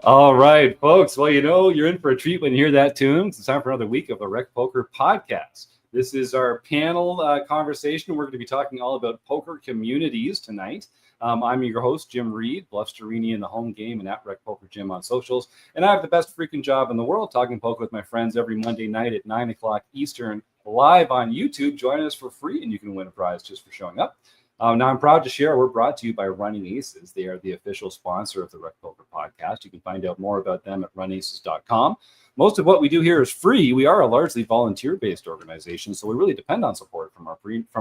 All right, folks. Well, you're in for a treat when you hear that tune. It's time for another week of the RecPoker Podcast. This is our panel conversation. We're going to be talking all about poker communities tonight. I'm your host, Jim Reid, Bluffsterini in the home game and at RecPoker Jim on socials. And I have the best freaking job in the world talking poker with my friends every Monday night at 9 o'clock Eastern live on YouTube. Join us for free and you can win a prize just for showing up. Now, I'm proud to share we're brought to you by Running Aces. They are the official sponsor of the RecPoker Podcast. You can find out more about them at runaces.com. Most of what we do here is free. We are a largely volunteer-based organization, so we really depend on support from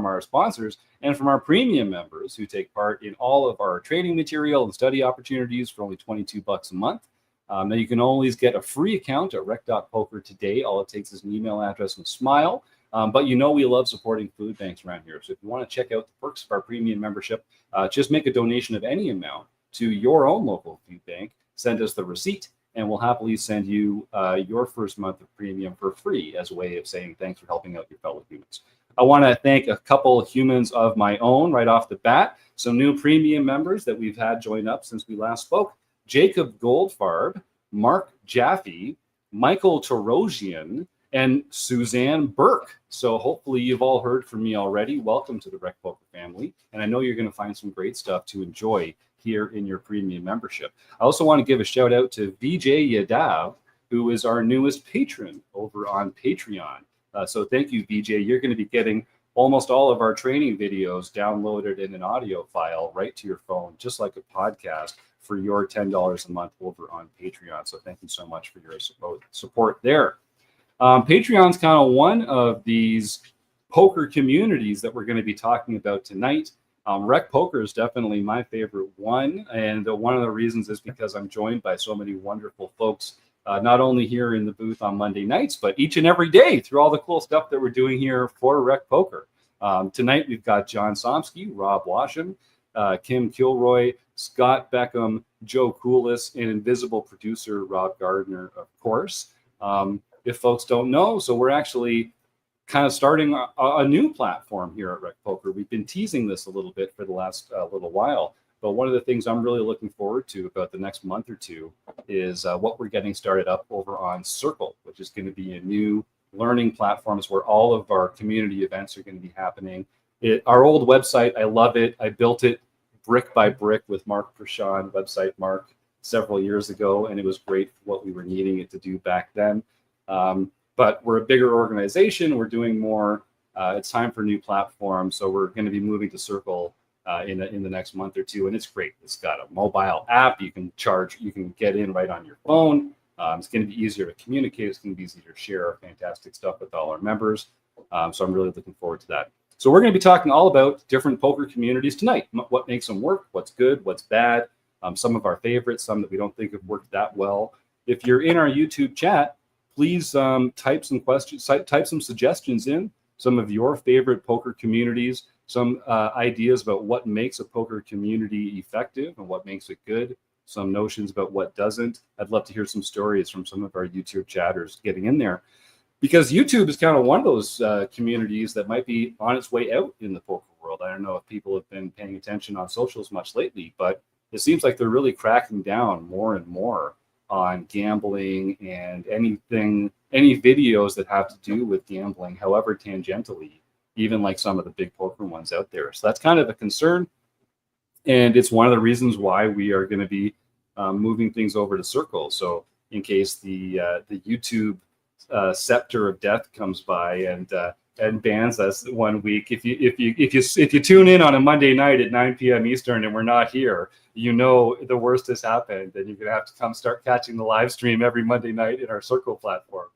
our sponsors and from our premium members who take part in all of our training material and study opportunities for only $22 a month. Now, you can always get a free account at rec.poker today. All it takes is an email address and a smile. But we love supporting food banks around here. So if you want to check out the perks of our premium membership, just make a donation of any amount to your own local food bank. Send us the receipt, and we'll happily send you your first month of premium for free as a way of saying thanks for helping out your fellow humans. I want to thank a couple of humans of my own right off the bat. Some new premium members that we've had join up since we last spoke. Jacob Goldfarb, Mark Jaffe, Michael Tarosian, and Suzanne Burke. So hopefully you've all heard from me already. Welcome to the RecPoker family. And I know you're going to find some great stuff to enjoy here in your premium membership. I also want to give a shout out to Vijay Yadav, who is our newest patron over on Patreon. So thank you, Vijay. You're going to be getting almost all of our training videos downloaded in an audio file right to your phone, just like a podcast, for your $10 a month over on Patreon. So thank you so much for your support there. Patreon's kind of one of these poker communities that we're going to be talking about tonight. RecPoker is definitely my favorite one. And one of the reasons is because I'm joined by so many wonderful folks, not only here in the booth on Monday nights, but each and every day through all the cool stuff that we're doing here for RecPoker. Tonight, we've got John Somsky, Rob Washam, Kim Kilroy, Scott Beckham, Joe Coolis, and invisible producer Rob Gardner, of course. If folks don't know, so we're actually kind of starting a new platform here at RecPoker. We've been teasing this a little bit for the last little while, but one of the things I'm really looking forward to about the next month or two is what we're getting started up over on Circle, which is going to be a new learning platforms where all of our community events are going to be happening. Our old website, I love it. I built it brick by brick with Mark Prashant, website Mark, several years ago, and it was great for what we were needing it to do back then. But we're a bigger organization. We're doing more. It's time for new platforms. So we're going to be moving to Circle in the next month or two. And it's great. It's got a mobile app. You can get in right on your phone. It's going to be easier to communicate. It's going to be easier to share our fantastic stuff with all our members. So I'm really looking forward to that. So we're going to be talking all about different poker communities tonight. What makes them work, what's good, what's bad, some of our favorites, some that we don't think have worked that well. If you're in our YouTube chat, please type some questions, type some suggestions in, some of your favorite poker communities, some ideas about what makes a poker community effective and what makes it good, some notions about what doesn't. I'd love to hear some stories from some of our YouTube chatters getting in there, because YouTube is kind of one of those communities that might be on its way out in the poker world. I don't know if people have been paying attention on socials much lately, but it seems like they're really cracking down more and more on gambling and any videos that have to do with gambling, however tangentially, even like some of the big poker ones out there. So that's kind of a concern. And it's one of the reasons why we are going to be moving things over to Circle. So in case the YouTube scepter of death comes by and bans us 1 week, if you tune in on a Monday night at 9 p.m. Eastern and we're not here, the worst has happened, and you're gonna have to come start catching the live stream every Monday night in our Circle platform.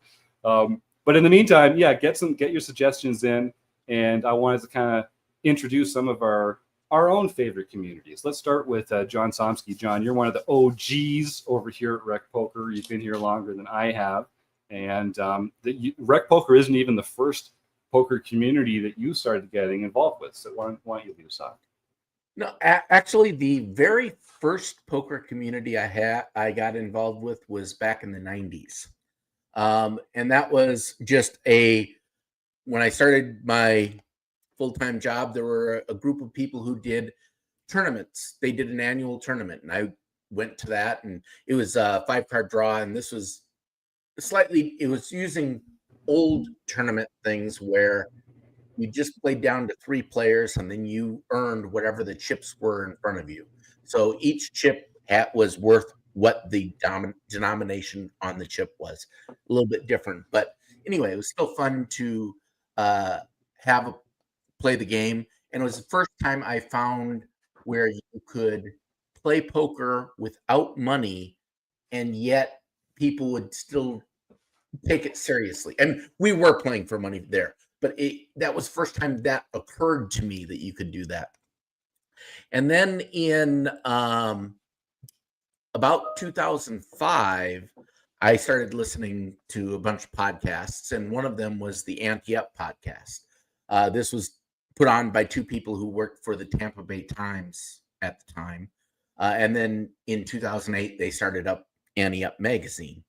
But in the meantime, get your suggestions in, and I wanted to kind of introduce some of our own favorite communities. Let's start with John Somsky. John, you're one of the OGs over here at RecPoker. You've been here longer than I have, and RecPoker isn't even the first poker community that you started getting involved with. So why don't you lead us off? No, actually, the very first poker community I got involved with was back in the 90s. And that was just when I started my full-time job, there were a group of people who did tournaments. They did an annual tournament, and I went to that, and it was a 5-card draw, and this was it was using old tournament things where you just played down to 3 players, and then you earned whatever the chips were in front of you. So each chip was worth what the denomination on the chip was. A little bit different, but anyway, it was still fun to play the game, and it was the first time I found where you could play poker without money, and yet people would still take it seriously. And we were playing for money there, but that was the first time that occurred to me that you could do that. And then in about 2005, I started listening to a bunch of podcasts, and one of them was the Ante Up podcast. This was put on by 2 people who worked for the Tampa Bay Times at the time. And then in 2008, they started up Ante Up magazine.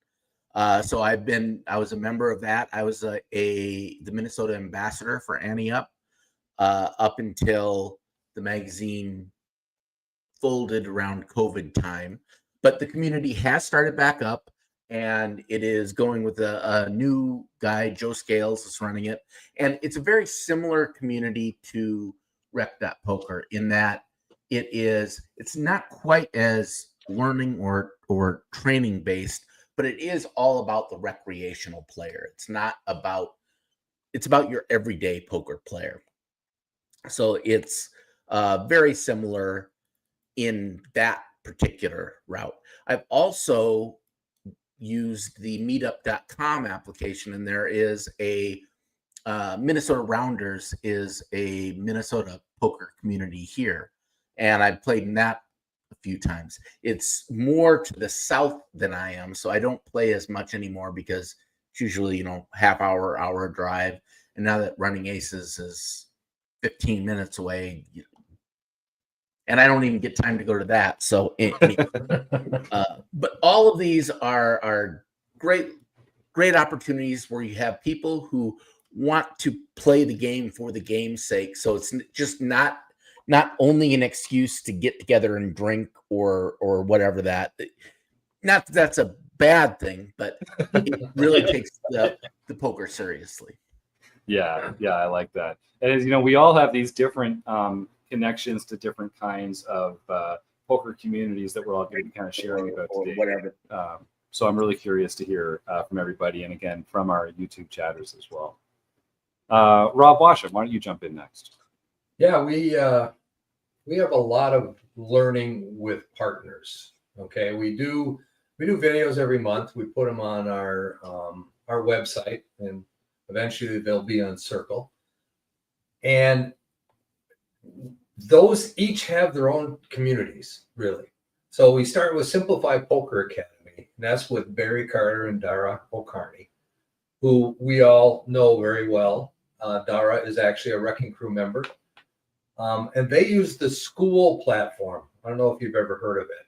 So I was a member of that. I was the Minnesota ambassador for Ante Up until the magazine folded around COVID time. But the community has started back up, and it is going with a new guy, Joe Scales, is running it. And it's a very similar community to Rec.Poker in that it's not quite as learning or training based, but it is all about the recreational player. It's about your everyday poker player. So it's very similar in that particular route. I've also used the meetup.com application, and there is a Minnesota Rounders is a Minnesota poker community here, and I've played in that a few times. It's more to the south than I am, so I don't play as much anymore because it's usually half hour drive, and now that Running Aces is 15 minutes away, and I don't even get time to go to that. So, but all of these are great opportunities where you have people who want to play the game for the game's sake. So it's just not only an excuse to get together and drink or whatever that. Not that that's a bad thing, but it really takes the poker seriously. Yeah, I like that. And as we all have these different connections to different kinds of poker communities that we're all going to be kind of sharing about today. Whatever. So I'm really curious to hear from everybody, and again from our YouTube chatters as well. Rob Washam, why don't you jump in next? Yeah, we have a lot of learning with partners. Okay, we do videos every month. We put them on our website, and eventually they'll be on Circle. And those each have their own communities, really. So we start with Simplified Poker Academy, and that's with Barry Carter and Dara O'Carney, who we all know very well. Dara is actually a RECing Crew member, and they use the school platform. I don't know if you've ever heard of it,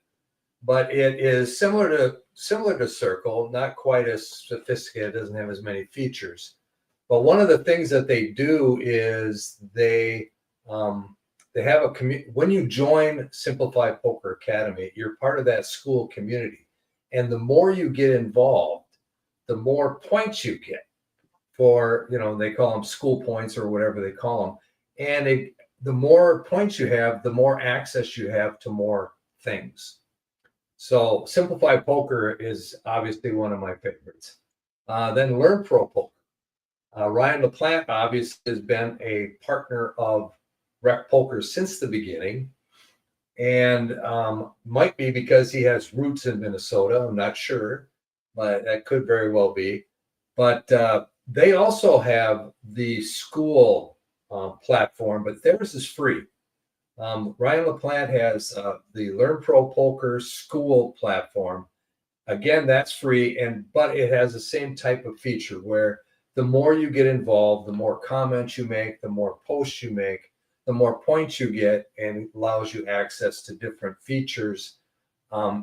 but it is similar to Circle, not quite as sophisticated. It doesn't have as many features. But one of the things that they do is they have a community. When you join Simplified Poker Academy, you're part of that school community. And the more you get involved, the more points you get for, they call them school points or whatever they call them. And the more points you have, the more access you have to more things. So Simplified Poker is obviously one of my favorites. Then Learn Pro Poker. Ryan LaPlante obviously has been a partner of RecPoker since the beginning, and might be because he has roots in Minnesota. I'm not sure, but that could very well be. But they also have the school platform, but theirs is free. Ryan LaPlante has the Learn Pro Poker school platform. Again, that's free, but it has the same type of feature where the more you get involved, the more comments you make, the more posts you make, the more points you get, and it allows you access to different features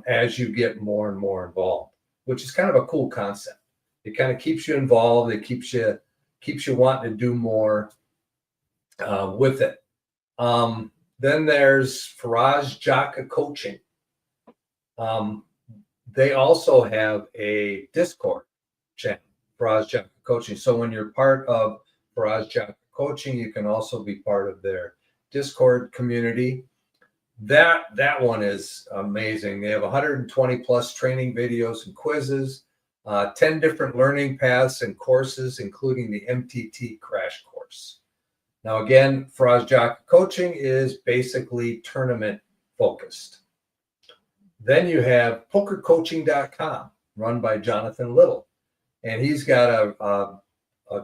as you get more and more involved, which is kind of a cool concept. It kind of keeps you involved. It keeps you wanting to do more with it. Then there's Faraz Jaka Coaching. They also have a Discord channel, Faraz Jaka Coaching. So when you're part of Faraz Jaka Coaching, you can also be part of their Discord community. That one is amazing. They have 120 plus training videos and quizzes, 10 different learning paths and courses, including the MTT crash course. Now, again, Faraz Jaka Coaching is basically tournament focused. Then you have pokercoaching.com, run by Jonathan Little. And he's got a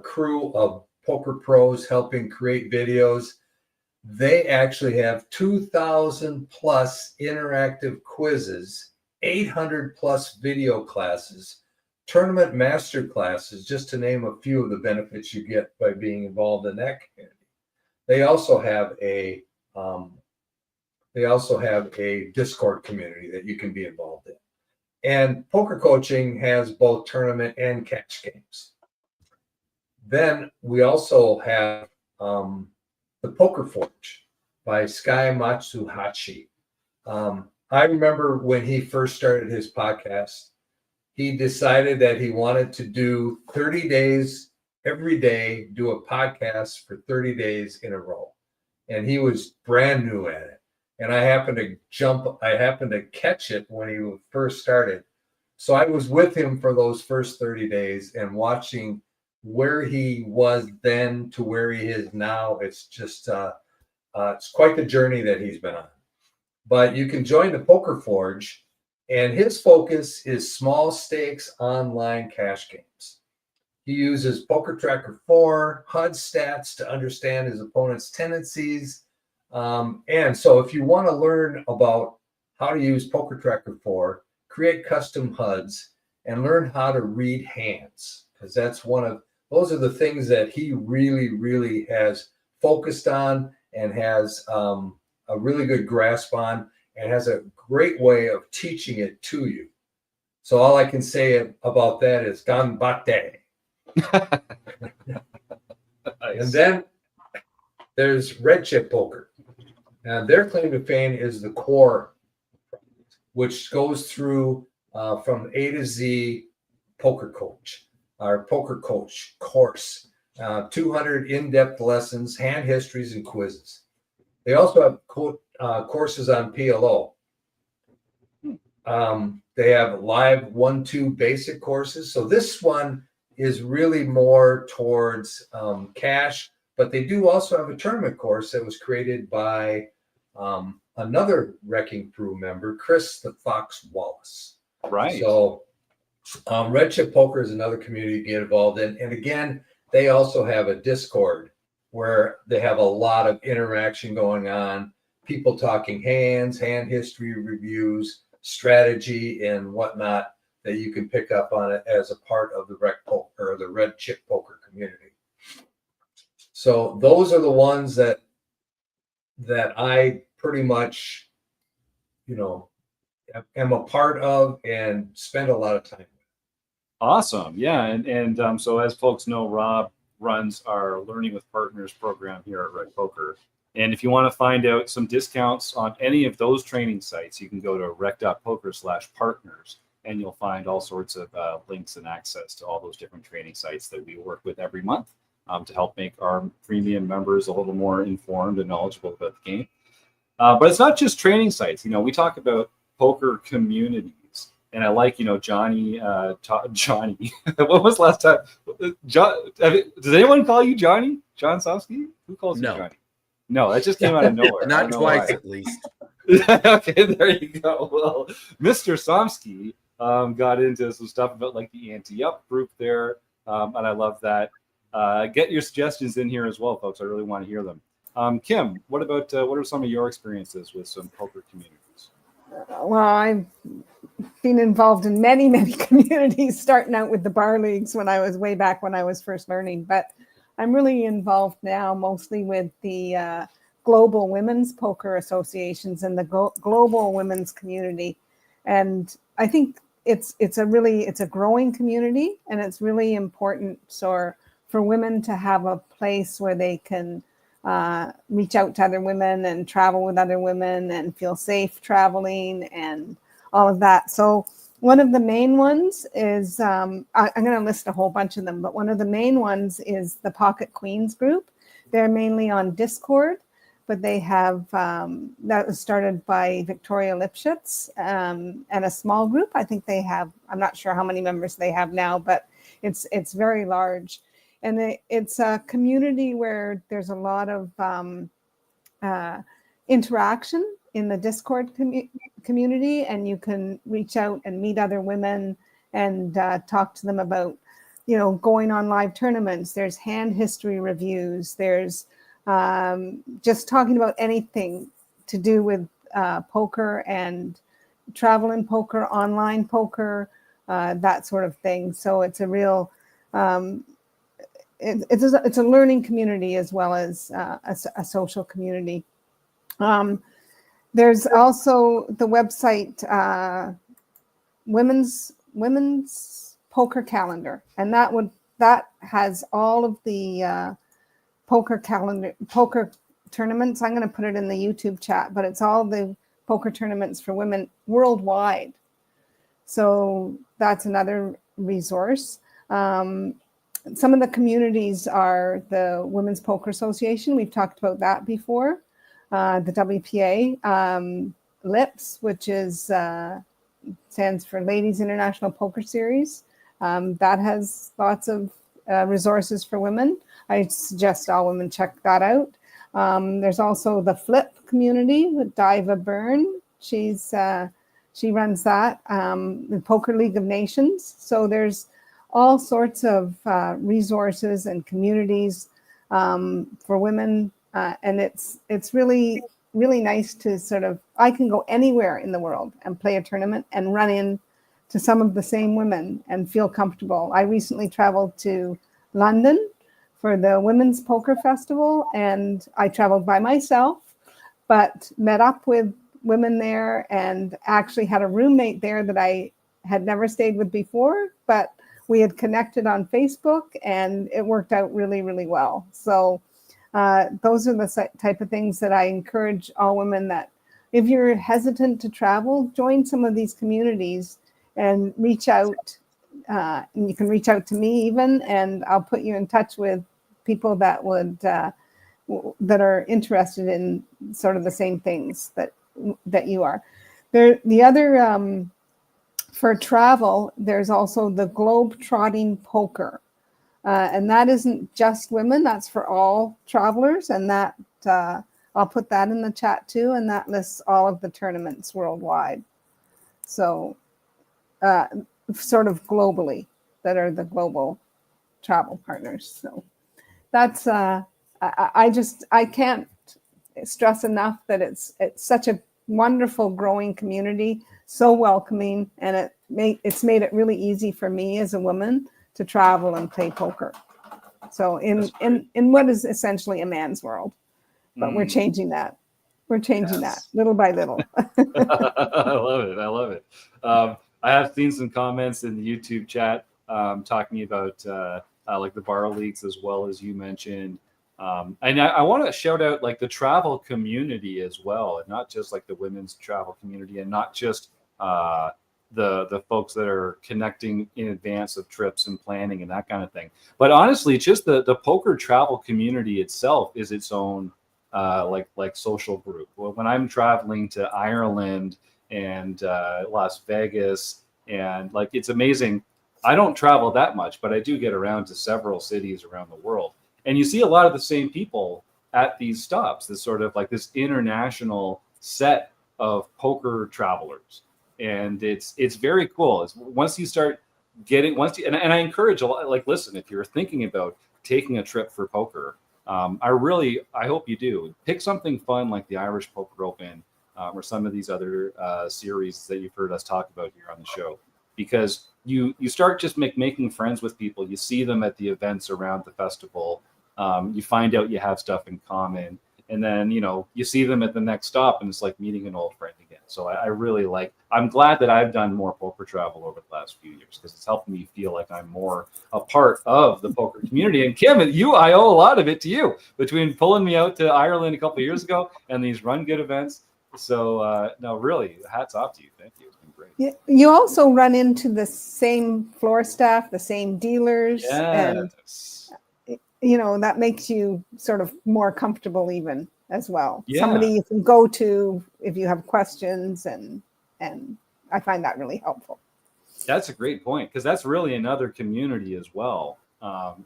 crew of poker pros helping create videos. They actually have 2,000 plus interactive quizzes, 800 plus video classes, tournament master classes, just to name a few of the benefits you get by being involved in that community. They also have a Discord community that you can be involved in. And poker coaching has both tournament and cash games. Then we also have the Poker Forge by Sky Matsuhachi. I remember when he first started his podcast, he decided that he wanted to do 30 days every day, do a podcast for 30 days in a row. And he was brand new at it. And I happened to catch it when he first started. So I was with him for those first 30 days and watching where he was then to where he is now. It's just, it's quite the journey that he's been on. But you can join the Poker Forge, and his focus is small stakes online cash games. He uses Poker Tracker 4, HUD stats to understand his opponent's tendencies. And so if you want to learn about how to use Poker Tracker 4, create custom HUDs, and learn how to read hands, because those are the things that he really, really has focused on and has a really good grasp on, and has a great way of teaching it to you. So all I can say about that is ganbatte. Nice. And then there's Red Chip Poker. And their claim to fame is the core, which goes through from A to Z poker coach, our poker coach course, 200 in-depth lessons, hand histories, and quizzes. They also have courses on PLO. They have live 1-2 basic courses. So this one is really more towards cash, but they do also have a tournament course that was created by another RECing Crew member, Chris the Fox Wallace. Right. So Red Chip Poker is another community to get involved in. And again, they also have a Discord where they have a lot of interaction going on, people talking hands, hand history reviews, strategy, and whatnot that you can pick up on it as a part of the RecPoker or the Red Chip Poker community. So those are the ones that I pretty much, am a part of and spend a lot of time with. Awesome. Yeah. And so as folks know, Rob runs our Learning with Partners program here at RecPoker. And if you want to find out some discounts on any of those training sites, you can go to rec.poker/partners, and you'll find all sorts of links and access to all those different training sites that we work with every month to help make our premium members a little more informed and knowledgeable about the game. But it's not just training sites. We talk about poker communities. And I like, Johnny, Johnny. When was the last time? Does anyone call you Johnny? John Sofsky? Who calls you Johnny? No, that just came out of nowhere. Not twice, at least. Okay, there you go. Well, Mr. Somsky got into some stuff about like the anti-up group there, and I love that. Get your suggestions in here as well, folks. I really want to hear them. Kim, what are some of your experiences with some poker communities? Well, I've been involved in many, many communities, starting out with the bar leagues when I was way back when I was first learning. But I'm really involved now mostly with the Global Women's Poker Associations and the Global Women's Community. And I think it's a growing community, and it's really important for women to have a place where they can reach out to other women and travel with other women and feel safe traveling, and all of that. So one of the main ones is, I'm going to list a whole bunch of them, but one of the main ones is the Pocket Queens group. They're mainly on Discord, but they have, that was started by Victoria Lipschitz, and a small group. I think they have, I'm not sure how many members they have now, but it's very large. And it's a community where there's a lot of interaction in the Discord community, and you can reach out and meet other women and talk to them about, going on live tournaments. There's hand history reviews. There's just talking about anything to do with poker and travel in poker, online poker, that sort of thing. So it's a real, it's a learning community as well as a social community. There's also the website Women's Poker Calendar, and that has all of the poker tournaments. I'm going to put it in the YouTube chat, but it's all the poker tournaments for women worldwide. So that's another resource. Some of the communities are the Women's Poker Association. We've talked about that before. The WPA, LIPS, which is stands for Ladies International Poker Series. That has lots of resources for women. I suggest all women check that out. There's also the Flip community with Diva Byrne. She runs that, the Poker League of Nations. So there's all sorts of resources and communities for women. And it's really, really nice to sort of, I can go anywhere in the world and play a tournament and run in to some of the same women and feel comfortable. I recently traveled to London for the Women's Poker Festival, and I traveled by myself, but met up with women there and actually had a roommate there that I had never stayed with before, but we had connected on Facebook and it worked out really, really well. So those are the type of things that I encourage all women, that if you're hesitant to travel, join some of these communities and reach out. And you can reach out to me even, and I'll put you in touch with people that would that are interested in sort of the same things that you are. The other for travel, there's also the Globe Trotting Poker. And that isn't just women, that's for all travelers. And that I'll put that in the chat too. And that lists all of the tournaments worldwide. So sort of globally, that are the global travel partners. So that's, I can't stress enough that it's such a wonderful growing community, so welcoming. And it's made it really easy for me as a woman to travel and play poker. So in what is essentially a man's world, but we're changing that. We're changing that little by little. I love it. I have seen some comments in the YouTube chat talking about like the bar leagues, as well as you mentioned. And I want to shout out like the travel community as well, and not just like the women's travel community, and not just the folks that are connecting in advance of trips and planning and that kind of thing. But honestly, just the poker travel community itself is its own like social group. Well, when I'm traveling to Ireland and Las Vegas, and like, it's amazing. I don't travel that much, but I do get around to several cities around the world. And you see a lot of the same people at these stops, this sort of like this international set of poker travelers. And it's very cool. Once you start getting, and I encourage a lot, like, listen, if you're thinking about taking a trip for poker, I hope you do. Pick something fun like the Irish Poker Open, or some of these other series that you've heard us talk about here on the show, because you start just making friends with people. You see them at the events around the festival. You find out you have stuff in common, and then you see them at the next stop, and it's like meeting an old friend again. So I really I'm glad that I've done more poker travel over the last few years, because it's helped me feel like I'm more a part of the poker community. And Kim, I owe a lot of it to you, between pulling me out to Ireland a couple of years ago and these Run Good events. So no, really, hats off to you. Thank you. It's been great. You also run into the same floor staff, the same dealers, and Yes. that makes you sort of more comfortable even as well. Yeah. Somebody you can go to if you have questions, and I find that really helpful. That's a great point, because that's really another community as well.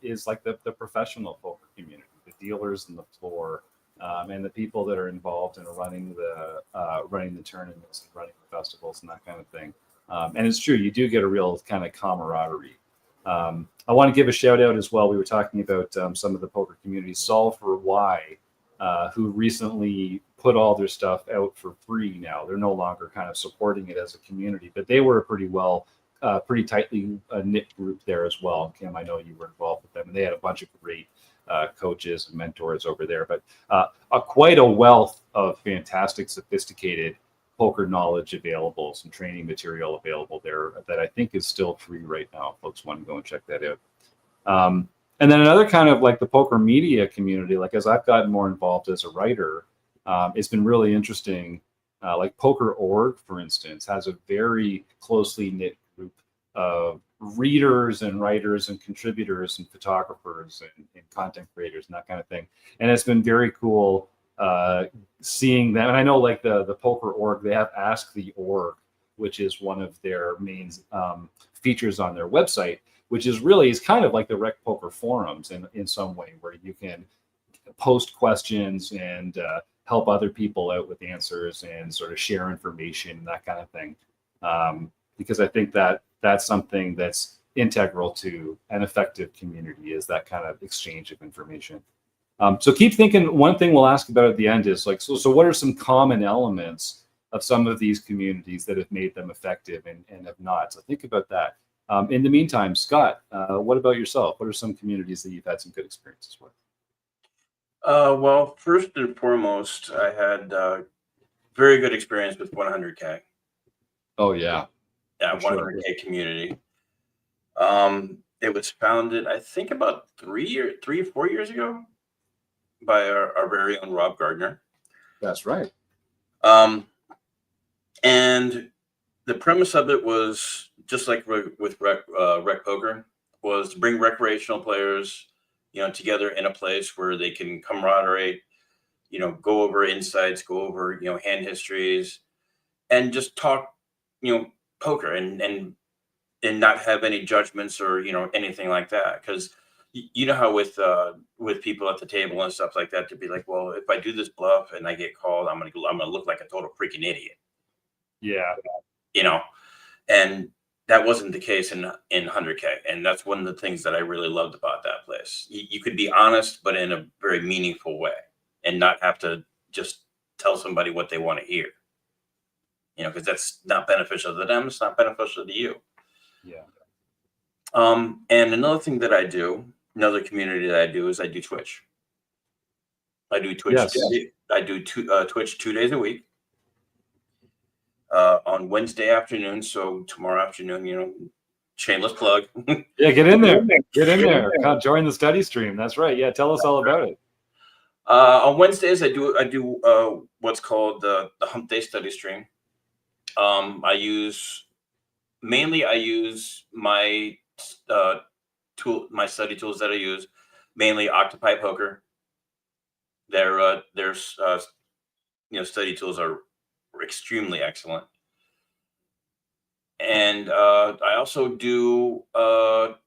Is like the professional poker community, the dealers on the floor, and the people that are involved in running the tournaments and running the festivals and that kind of thing. And it's true, you do get a real kind of camaraderie. I want to give a shout out as well. We were talking about some of the poker communities. Solve for Why, who recently put all their stuff out for free now. They're no longer kind of supporting it as a community, but they were a pretty tightly knit group there as well. Kim, I know you were involved with them, and they had a bunch of great coaches and mentors over there, but quite a wealth of fantastic, sophisticated poker knowledge available, some training material available there that I think is still free right now. Folks want to go and check that out. And then another kind of like the poker media community, like as I've gotten more involved as a writer, it's been really interesting. Like Poker.org, for instance, has a very closely knit group of readers and writers and contributors and photographers and content creators and that kind of thing. And it's been very cool seeing them. And I know like the Poker.org, they have Ask the Org, which is one of their main features on their website, which is kind of like the RecPoker forums in some way, where you can post questions and help other people out with answers and sort of share information, that kind of thing. Because I think that's something that's integral to an effective community, is that kind of exchange of information. So keep thinking. One thing we'll ask about at the end is like, so what are some common elements of some of these communities that have made them effective and have not? So think about that. In the meantime, Scott, what about yourself? What are some communities that you've had some good experiences with? Well, first and foremost, I had very good experience with 100K. Oh yeah, Yeah, for sure. 100K community. It was founded, I think, about 3 or 4 years ago by our very own Rob Gardner. That's right. And the premise of it was just like with RecPoker, was to bring recreational players, together in a place where they can camaraderie, go over insights, go over, hand histories, and just talk, poker and not have any judgments or, anything like that. Because you know how with people at the table and stuff like that, to be like, well, if I do this bluff and I get called, I'm gonna look like a total freaking idiot. Yeah. And that wasn't the case in 100K. And that's one of the things that I really loved about that place. You could be honest, but in a very meaningful way, and not have to just tell somebody what they want to hear, because that's not beneficial to them. It's not beneficial to you. Yeah. And another thing that I do, another community that I do, is I do Twitch. I do Twitch. Yes. I do Twitch 2 days a week. On Wednesday afternoon, so tomorrow afternoon, shameless plug. Yeah, get in there. Get in there. Join the study stream. That's right. Yeah, tell us all about it. On Wednesdays, I do what's called the Hump Day study stream. I use my my study tools that I use, mainly Octopi Poker. Their study tools are extremely excellent. And I also do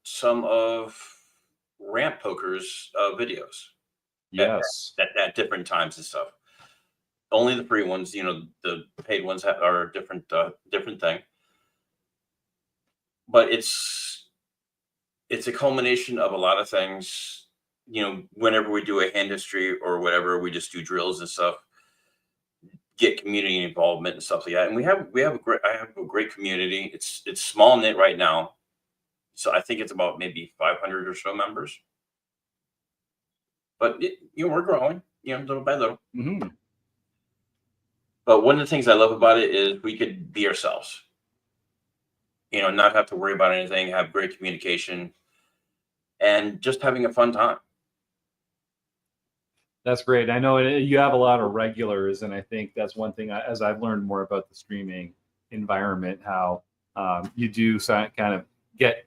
some of Ramp Poker's videos. Yes. At different times and stuff. Only the free ones, the paid ones are a different thing. But it's a culmination of a lot of things. Whenever we do a hand history or whatever, we just do drills and stuff. Get community involvement and stuff like that. And I have a great community. It's small knit right now, so I think it's about maybe 500 or so members. But we're growing, little by little. Mm-hmm. But one of the things I love about it is we could be ourselves. Not have to worry about anything, have great communication, and just having a fun time. That's great. I know you have a lot of regulars, and I think that's one thing as I've learned more about the streaming environment, how you do kind of get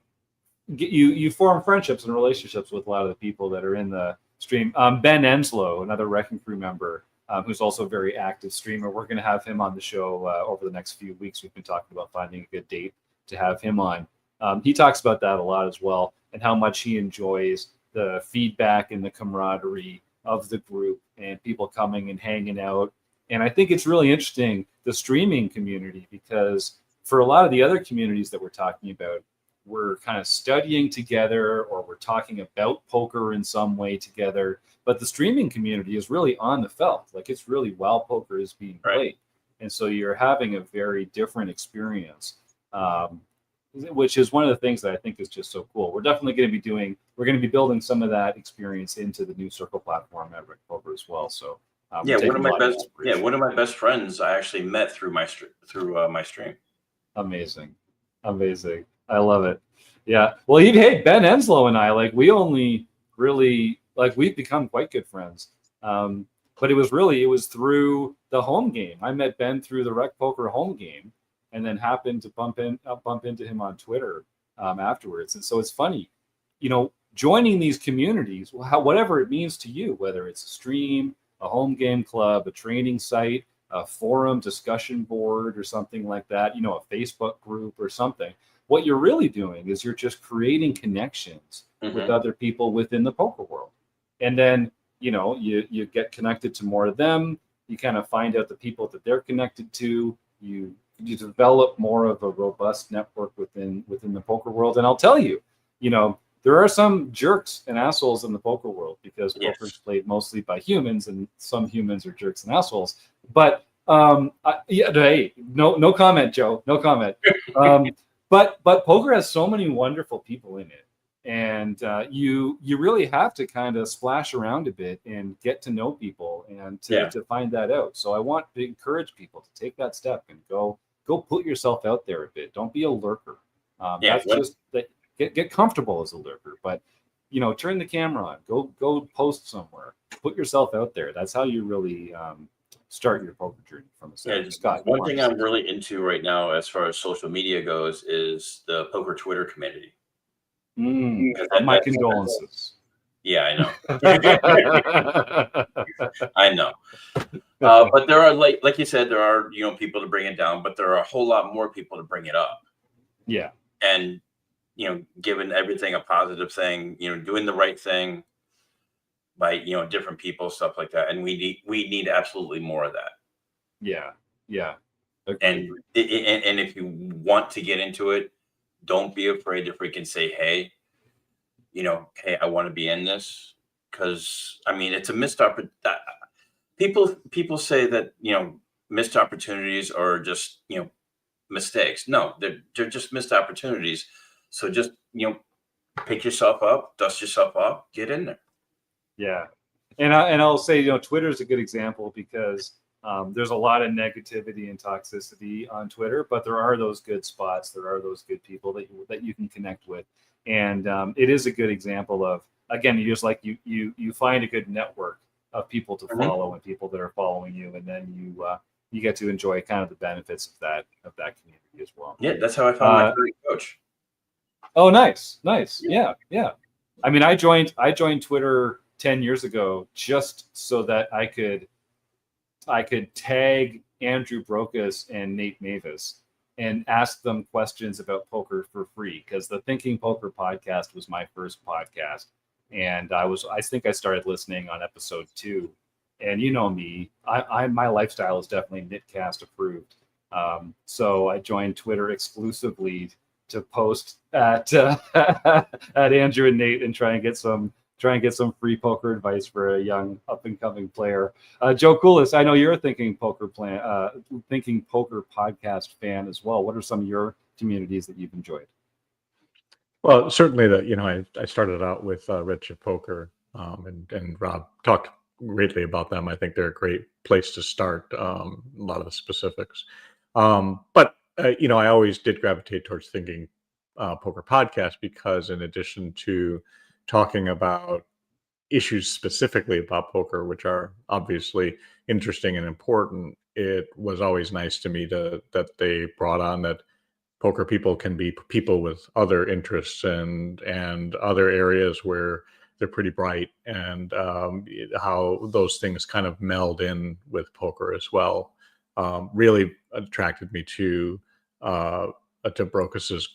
you form friendships and relationships with a lot of the people that are in the stream. Ben Enslow, another RECing Crew member, who's also a very active streamer. We're going to have him on the show over the next few weeks. We've been talking about finding a good date to have him on. He talks about that a lot as well, and how much he enjoys the feedback and the camaraderie of the group and people coming and hanging out. And I think it's really interesting, the streaming community, because for a lot of the other communities that we're talking about, we're kind of studying together, or we're talking about poker in some way together. But the streaming community is really on the felt. Like, it's really while poker is being played. Right. And so you're having a very different experience, which is one of the things that I think is just so cool. We're definitely going to be building some of that experience into the new Circle platform at RecPoker as well. So one of my best friends I actually met through my stream. Amazing. I love it. Yeah. Well, hey, Ben Enslow and I, like, we only really, like, we've become quite good friends. But it was through the home game. I met Ben through the RecPoker home game, and then happened to bump into him on Twitter afterwards. And so it's funny, joining these communities, whatever it means to you, whether it's a stream, a home game club, a training site, a forum discussion board, or something like that, a Facebook group or something. What you're really doing is you're just creating connections with other people within the poker world. And then, you get connected to more of them. You kind of find out the people that they're connected to. You develop more of a robust network within the poker world. And I'll tell you, there are some jerks and assholes in the poker world, because poker is played mostly by humans, and some humans are jerks and assholes. But hey, no comment, Joe. No comment. But poker has so many wonderful people in it, and you really have to kind of splash around a bit and get to know people and to find that out. So I want to encourage people to take that step and go put yourself out there a bit. Don't be a lurker. Get comfortable as a lurker, but turn the camera on. Go post somewhere. Put yourself out there. That's how you really start your poker journey from a start. Scott, one thing I'm really into right now, as far as social media goes, is the poker Twitter community. My condolences. Yeah, I know. I know. But there are, like you said, there are people to bring it down, but there are a whole lot more people to bring it up. Yeah. And giving everything a positive thing, doing the right thing by different people, stuff like that. And we need absolutely more of that. Yeah. And if you want to get into it, don't be afraid to freaking say, hey, hey, I want to be in this. Because it's a missed opportunity. People say that missed opportunities are just mistakes. No, they're just missed opportunities. So just pick yourself up, dust yourself off, get in there. Yeah, and I'll say Twitter is a good example, because there's a lot of negativity and toxicity on Twitter, but there are those good spots. There are those good people that you can connect with, and it is a good example of, again, you just you find a good network of people to follow and people that are following you, and then you get to enjoy kind of the benefits of that community as well. Yeah, that's how I found my current coach. Oh, nice. Yeah. I mean, I joined Twitter 10 years ago just so that I could tag Andrew Brokus and Nate Mavis and ask them questions about poker for free, because the Thinking Poker podcast was my first podcast, and I think I started listening on episode 2. And me, my lifestyle is definitely Nitcast approved. So I joined Twitter exclusively to post at Andrew and Nate and try and get some free poker advice for a young up and coming player. Joe Coolis, I know you're a Thinking Poker podcast fan as well. What are some of your communities that you've enjoyed? Well, certainly I started out with Red Chip Poker, and Rob talked greatly about them. I think they're a great place to start. A lot of the specifics, but I always did gravitate towards Thinking Poker Podcast, because in addition to talking about issues specifically about poker, which are obviously interesting and important, it was always nice to me that they brought on that poker people can be people with other interests and other areas where they're pretty bright, and how those things kind of meld in with poker as well. Really attracted me to Brocus's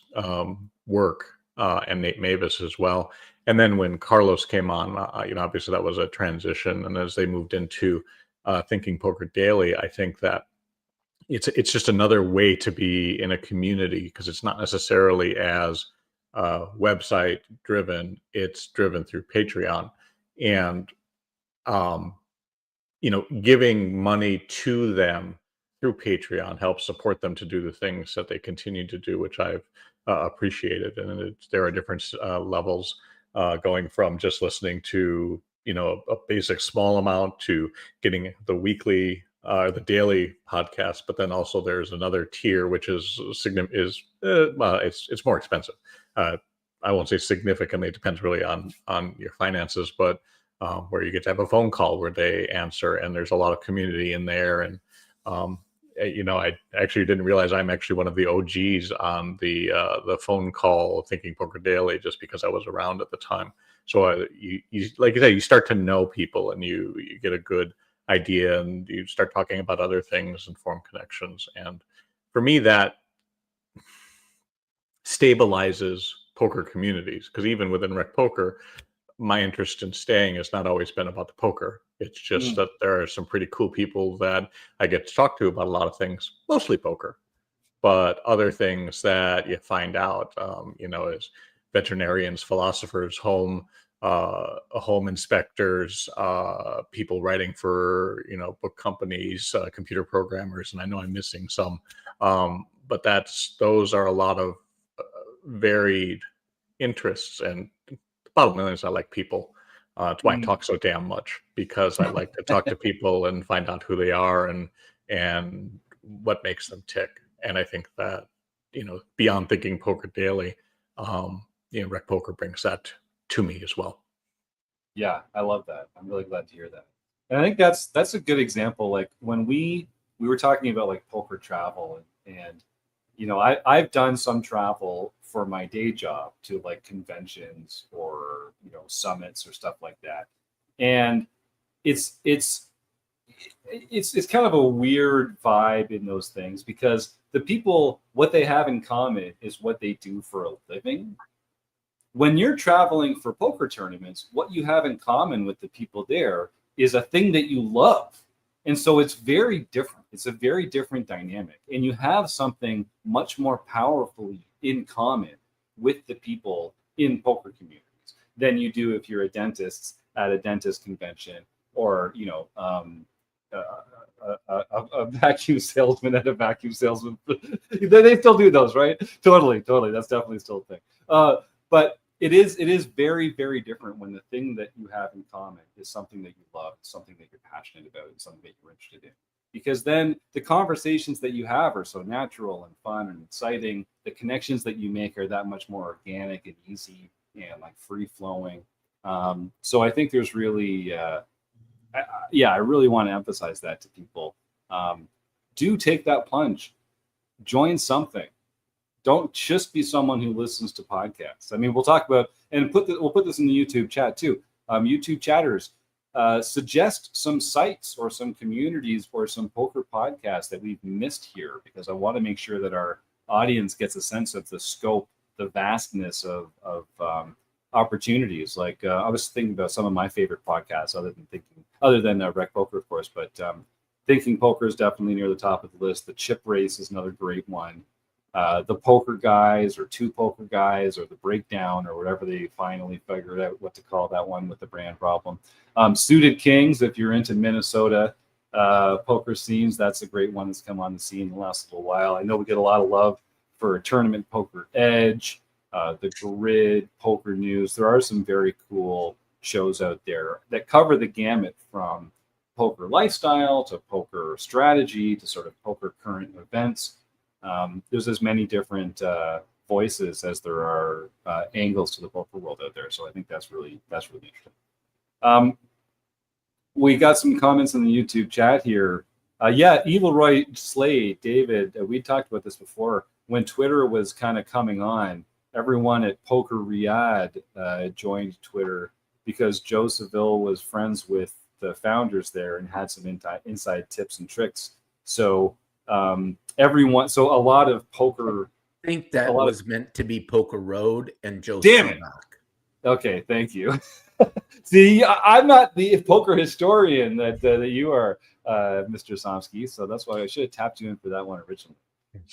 work, and Nate Mavis as well. And then when Carlos came on, obviously that was a transition. And as they moved into Thinking Poker Daily, I think that it's just another way to be in a community, because it's not necessarily as website driven. It's driven through Patreon, and giving money to them through Patreon helps support them to do the things that they continue to do, which I've appreciated. And there are different levels, going from just listening to a basic small amount to getting the weekly, the daily podcast. But then also there's another tier which is it's more expensive. I won't say significantly; it depends really on your finances, but where you get to have a phone call where they answer, and there's a lot of community in there. And I actually didn't realize I'm actually one of the OGs on the phone call Thinking Poker Daily, just because I was around at the time. So you like you say, you start to know people, and you get a good idea, and you start talking about other things and form connections. And for me, that stabilizes poker communities, because even within RecPoker, my interest in staying has not always been about the poker. It's just that there are some pretty cool people that I get to talk to about a lot of things, mostly poker, but other things that you find out, as veterinarians, philosophers, home inspectors, people writing for, book companies, computer programmers, and I know I'm missing some, but those are a lot of varied interests. And the bottom line is I like people. That's why I talk so damn much, because I like to talk to people and find out who they are and what makes them tick. And I think that, beyond Thinking Poker Daily, RecPoker brings that to me as well. Yeah, I love that. I'm really glad to hear that. And I think that's a good example. Like when we were talking about like poker travel, and I've done some travel for my day job to like conventions or summits or stuff like that, and it's kind of a weird vibe in those things, because the people, what they have in common is what they do for a living. When you're traveling for poker tournaments, what you have in common with the people there is a thing that you love. And so it's very different. It's a very different dynamic. And you have something much more powerfully in common with the people in poker communities than you do if you're a dentist at a dentist convention, or, a vacuum salesman at a vacuum salesman. They still do those, right? Totally. That's definitely still a thing. But it is very, very different when the thing that you have in common is something that you love, something that you're passionate about, and something that you're interested in. Because then the conversations that you have are so natural and fun and exciting. The connections that you make are that much more organic and easy and like free flowing. So I think there's really, I really want to emphasize that to people. Do take that plunge, join something. Don't just be someone who listens to podcasts. I mean, we'll talk about, and we'll put this in the YouTube chat too. YouTube chatters, suggest some sites or some communities or some poker podcasts that we've missed here, because I want to make sure that our audience gets a sense of the scope, the vastness of opportunities. Like I was thinking about some of my favorite podcasts, other than RecPoker, of course, but Thinking Poker is definitely near the top of the list. The Chip Race is another great one. The Poker Guys, or Two Poker Guys, or The Breakdown, or whatever they finally figured out what to call that one with the brand problem. Suited Kings, if you're into Minnesota poker scenes, that's a great one that's come on the scene in the last little while. I know we get a lot of love for Tournament Poker Edge, The Grid, Poker News. There are some very cool shows out there that cover the gamut from poker lifestyle to poker strategy to sort of poker current events. There's as many different voices as there are angles to the poker world out there. So I think that's really interesting. We got some comments in the YouTube chat here. Yeah, Evil Roy Slade, David, we talked about this before. When Twitter was kind of coming on, everyone at Poker Riyadh joined Twitter because Joe Seville was friends with the founders there and had some inside tips and tricks. So a lot of poker. I think that was meant to be Poker Road and Joe. Damn it. Okay, thank you. See, I'm not the poker historian that you are, Mr. Somsky. So that's why I should have tapped you in for that one originally.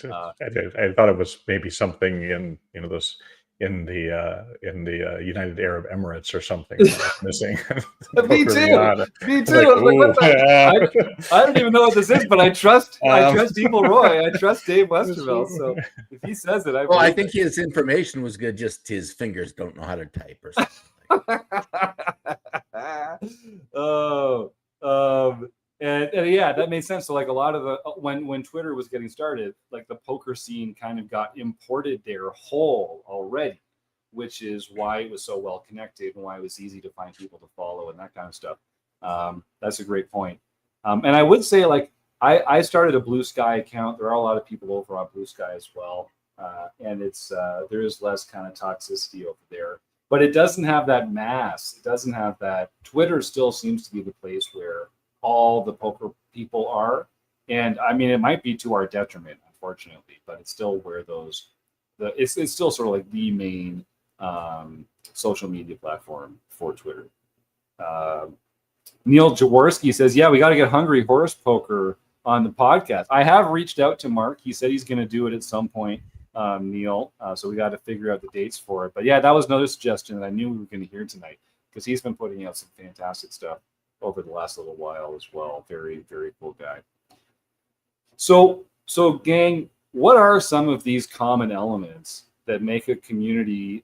I thought it was maybe something in in the United Arab Emirates or something missing. Me too. Me too. I don't even know what this is, but I trust Evil Roy. I trust Dave Westerville. So if he says it, I think his information was good. Just his fingers don't know how to type or something. And yeah, that made sense. So like a lot of the when Twitter was getting started, like the poker scene kind of got imported there whole already, which is why it was so well connected and why it was easy to find people to follow and that kind of stuff. That's a great point. And I would say like I started a Blue Sky account. There are a lot of people over on Blue Sky as well, and it's there is less kind of toxicity over there. But it doesn't have that mass. It doesn't have that. Twitter still seems to be the place where all the poker people are. And I mean, it might be to our detriment, unfortunately, but it's still where it's still sort of like the main social media platform for Twitter. Neil Jaworski says, yeah, we got to get Hungry Horse Poker on the podcast. I have reached out to Mark. He said he's going to do it at some point. Neil. So we got to figure out the dates for it. But yeah, that was another suggestion that I knew we were going to hear tonight because he's been putting out some fantastic stuff over the last little while as well. Very, very cool guy. So gang, what are some of these common elements that make a community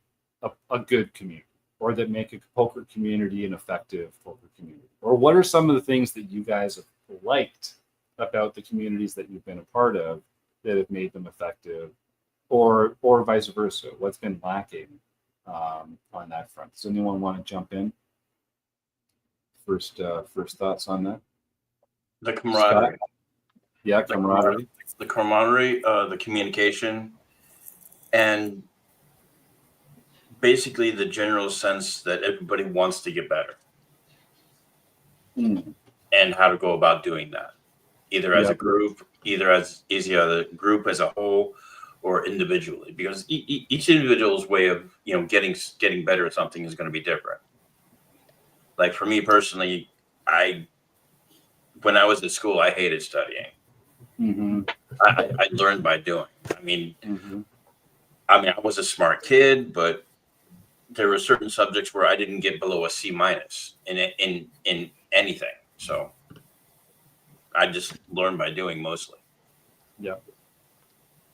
a good community, or that make a poker community an effective poker community? Or what are some of the things that you guys have liked about the communities that you've been a part of that have made them effective? Or vice versa, what's been lacking on that front? Does anyone want to jump in? First thoughts on that? The camaraderie. Scott? Yeah, camaraderie. The camaraderie, the communication, and basically the general sense that everybody wants to get better. And how to go about doing that, either as a group, either as a group as a whole, or individually, because each individual's way of getting better at something is going to be different. Like for me personally, when I was at school, I hated studying. I learned by doing. I mean, I was a smart kid, but there were certain subjects where I didn't get below a C- in anything. So I just learned by doing mostly. Yeah.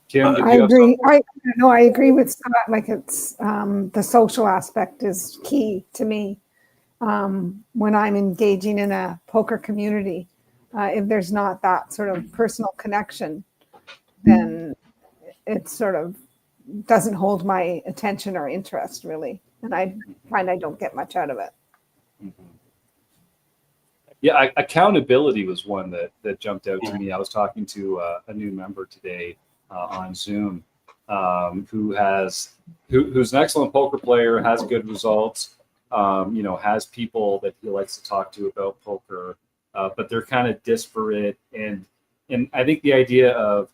Kim, I agree. I agree with Scott. Like it's the social aspect is key to me when I'm engaging in a poker community. If there's not that sort of personal connection, then it sort of doesn't hold my attention or interest really, and I find I don't get much out of it. Yeah, accountability was one that jumped out to me. I was talking to a new member today on Zoom, who's an excellent poker player, has good results, has people that he likes to talk to about poker, but they're kind of disparate. And I think the idea of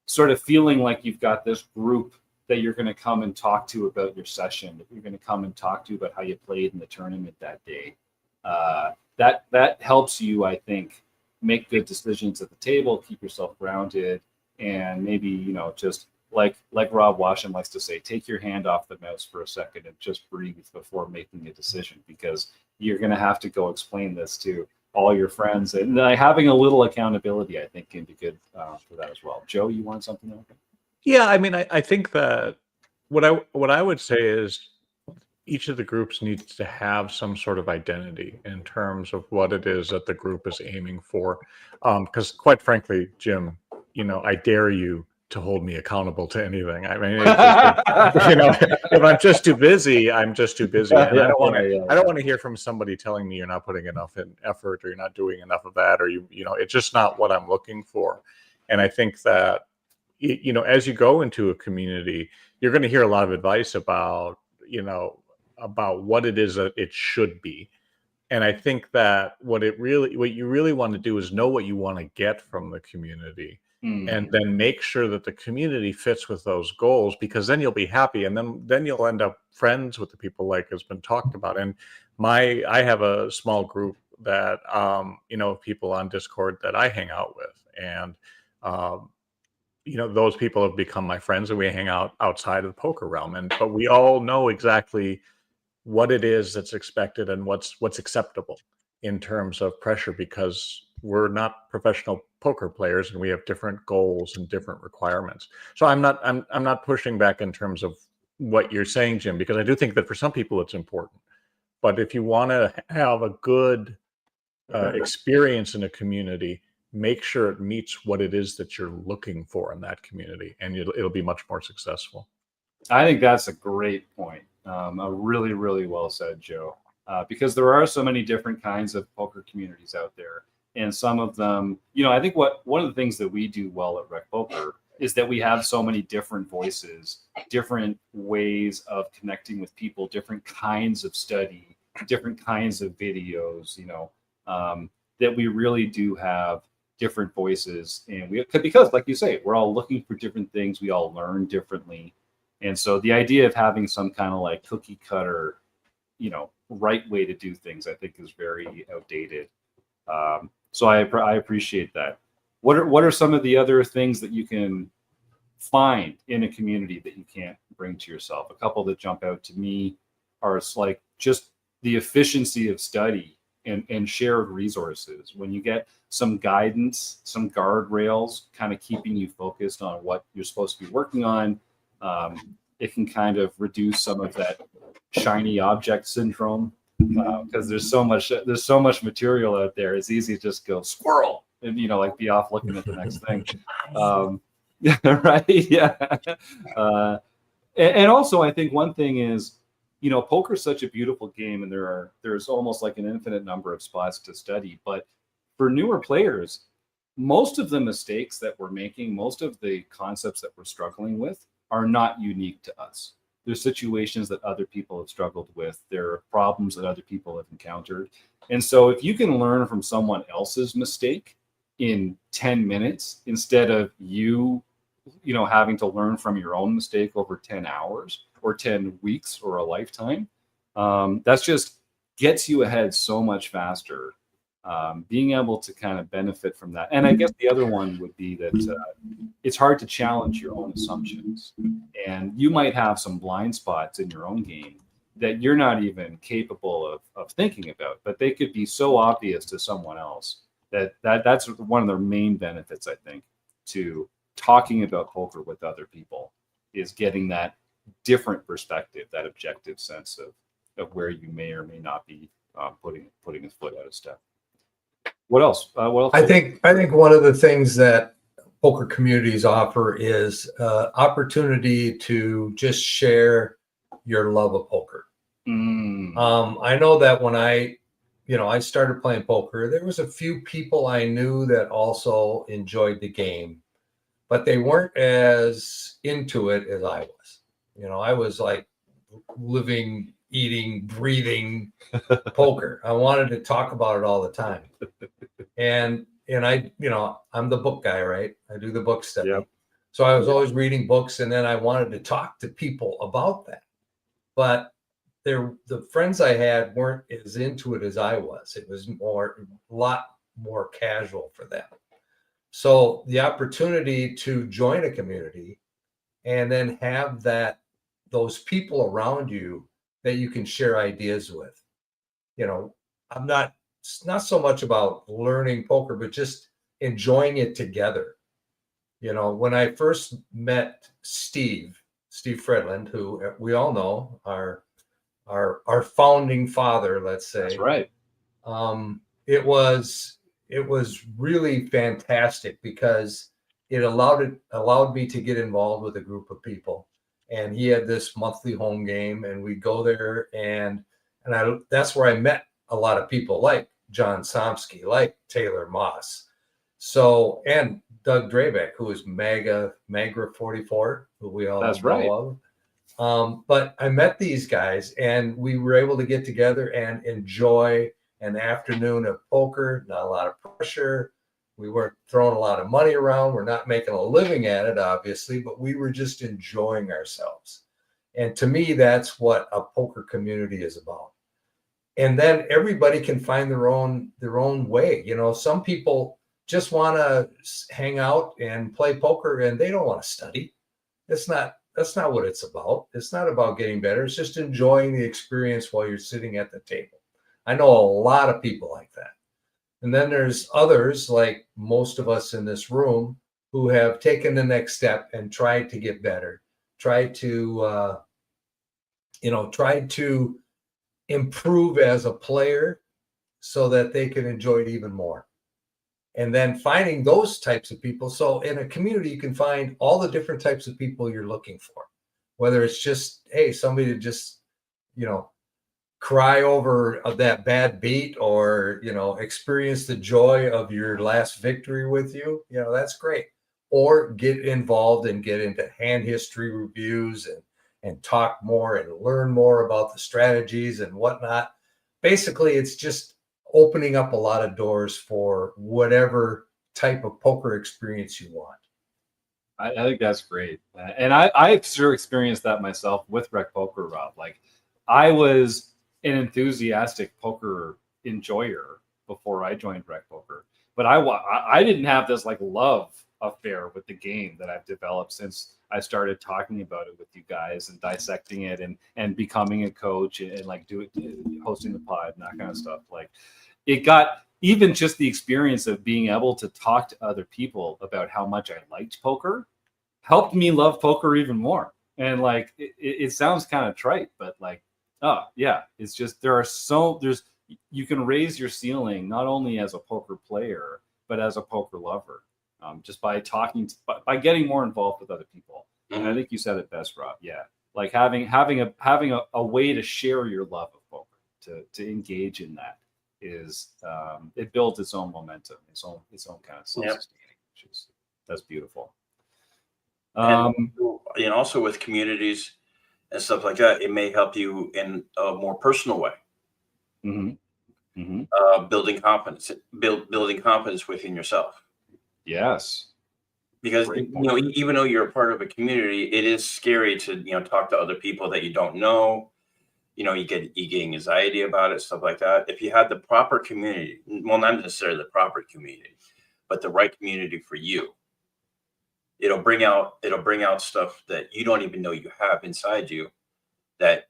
sort of feeling like you've got this group that you're going to come and talk to about your session, that you're going to come and talk to about how you played in the tournament that day, that helps you, I think, make good decisions at the table, keep yourself grounded. And maybe, just like Rob Washington likes to say, take your hand off the mouse for a second and just breathe before making a decision, because you're going to have to go explain this to all your friends. And having a little accountability, I think, can be good for that as well. Joe, you want something else? Yeah, I mean, I think that what I would say is each of the groups needs to have some sort of identity in terms of what it is that the group is aiming for. Because quite frankly, Jim, I dare you to hold me accountable to anything. I mean, it's just, you know, if I'm just too busy, I'm just too busy, and I don't want to. I don't want to hear from somebody telling me you're not putting enough in effort, or you're not doing enough of that, or you know, it's just not what I'm looking for. And I think that, you know, as you go into a community, you're going to hear a lot of advice about, you know, about what it is that it should be. And I think that what you really want to do is know what you want to get from the community. And then make sure that the community fits with those goals, because then you'll be happy, and then you'll end up friends with the people, like has been talked about. And I have a small group that you know, people on Discord that I hang out with, and you know, those people have become my friends, and we hang out outside of the poker realm, but we all know exactly what it is that's expected and what's acceptable in terms of pressure, because we're not professional poker players and we have different goals and different requirements. So I'm not pushing back in terms of what you're saying, Jim, because I do think that for some people it's important. But if you want to have a good experience in a community, make sure it meets what it is that you're looking for in that community, and it'll be much more successful. I think that's a great point. A really, really well said, Joe. Because there are so many different kinds of poker communities out there. And some of them, you know, I think one of the things that we do well at RecPoker is that we have so many different voices, different ways of connecting with people, different kinds of study, different kinds of videos, you know, that we really do have different voices. And because like you say, we're all looking for different things. We all learn differently. And so the idea of having some kind of like cookie cutter, you know, right way to do things, I think is very outdated. So I appreciate that. What are some of the other things that you can find in a community that you can't bring to yourself? A couple that jump out to me are like just the efficiency of study and shared resources. When you get some guidance, some guardrails, kind of keeping you focused on what you're supposed to be working on, it can kind of reduce some of that shiny object syndrome, because there's so much material out there. It's easy to just go squirrel and, you know, like be off looking at the next thing. Right? Yeah. And also I think one thing is, you know, poker is such a beautiful game, and there's almost like an infinite number of spots to study. But for newer players, most of the mistakes that we're making, most of the concepts that we're struggling with are not unique to us. There's situations that other people have struggled with. There are problems that other people have encountered. And so if you can learn from someone else's mistake in 10 minutes, instead of you know, having to learn from your own mistake over 10 hours or 10 weeks or a lifetime, that's just gets you ahead so much faster. Being able to kind of benefit from that. And I guess the other one would be that it's hard to challenge your own assumptions. And you might have some blind spots in your own game that you're not even capable of thinking about, but they could be so obvious to someone else that's one of the main benefits, I think, to talking about poker with other people, is getting that different perspective, that objective sense of where you may or may not be putting a foot out of step. What else? I think one of the things that poker communities offer is opportunity to just share your love of poker. I know that when I started playing poker, there was a few people I knew that also enjoyed the game, but they weren't as into it as I was. You know, I was like living, eating, breathing poker. I wanted to talk about it all the time. And I, you know, I'm the book guy, right? I do the book study. Yep. So I was always reading books, and then I wanted to talk to people about that. But the friends I had weren't as into it as I was. It was a lot more casual for them. So the opportunity to join a community and then have those people around you that you can share ideas with. You know, it's not so much about learning poker, but just enjoying it together. You know, when I first met Steve Fredland, who we all know, our founding father, let's say. That's right. It was really fantastic because it allowed me to get involved with a group of people. And he had this monthly home game, and we'd go there, and that's where I met a lot of people like John Somsky, like Taylor Moss. So, and Doug Drabeck, who is Magra 44, who we all know of. But I met these guys, and we were able to get together and enjoy an afternoon of poker. Not a lot of pressure. We weren't throwing a lot of money around. We're not making a living at it, obviously, but we were just enjoying ourselves. And to me, that's what a poker community is about. And then everybody can find their own way. You know, some people just want to hang out and play poker, and they don't want to study. That's not what it's about. It's not about getting better. It's just enjoying the experience while you're sitting at the table. I know a lot of people like that. And then there's others, like most of us in this room, who have taken the next step and tried to get better, tried to improve as a player so that they can enjoy it even more. And then finding those types of people. So in a community, you can find all the different types of people you're looking for, whether it's just, hey, somebody to just, cry over that bad beat, or, experience the joy of your last victory with you. That's great. Or get involved and get into hand history reviews and talk more and learn more about the strategies and whatnot. Basically, it's just opening up a lot of doors for whatever type of poker experience you want. I think that's great. And I've sure experienced that myself with RecPoker, Rob. Like, I was an enthusiastic poker enjoyer before I joined RecPoker, but I didn't have this like love affair with the game that I've developed since I started talking about it with you guys and dissecting it and becoming a coach and like hosting the pod and that kind of stuff. Like, it got, even just the experience of being able to talk to other people about how much I liked poker helped me love poker even more. And like, it sounds kind of trite, but like, oh yeah, it's just, you can raise your ceiling not only as a poker player, but as a poker lover, just by by getting more involved with other people. And I think you said it best, Rob. Yeah. Like having a way to share your love of poker, to engage in that is, it builds its own momentum, its own kind of self-sustaining, that's beautiful. And also with communities and stuff like that, it may help you in a more personal way. Building confidence within yourself. Yes. Because even though you're a part of a community, it is scary to talk to other people that you don't know. You get anxiety about it, stuff like that. If you had the proper community, well, not necessarily the proper community, but the right community for you, it'll bring out stuff that you don't even know you have inside you that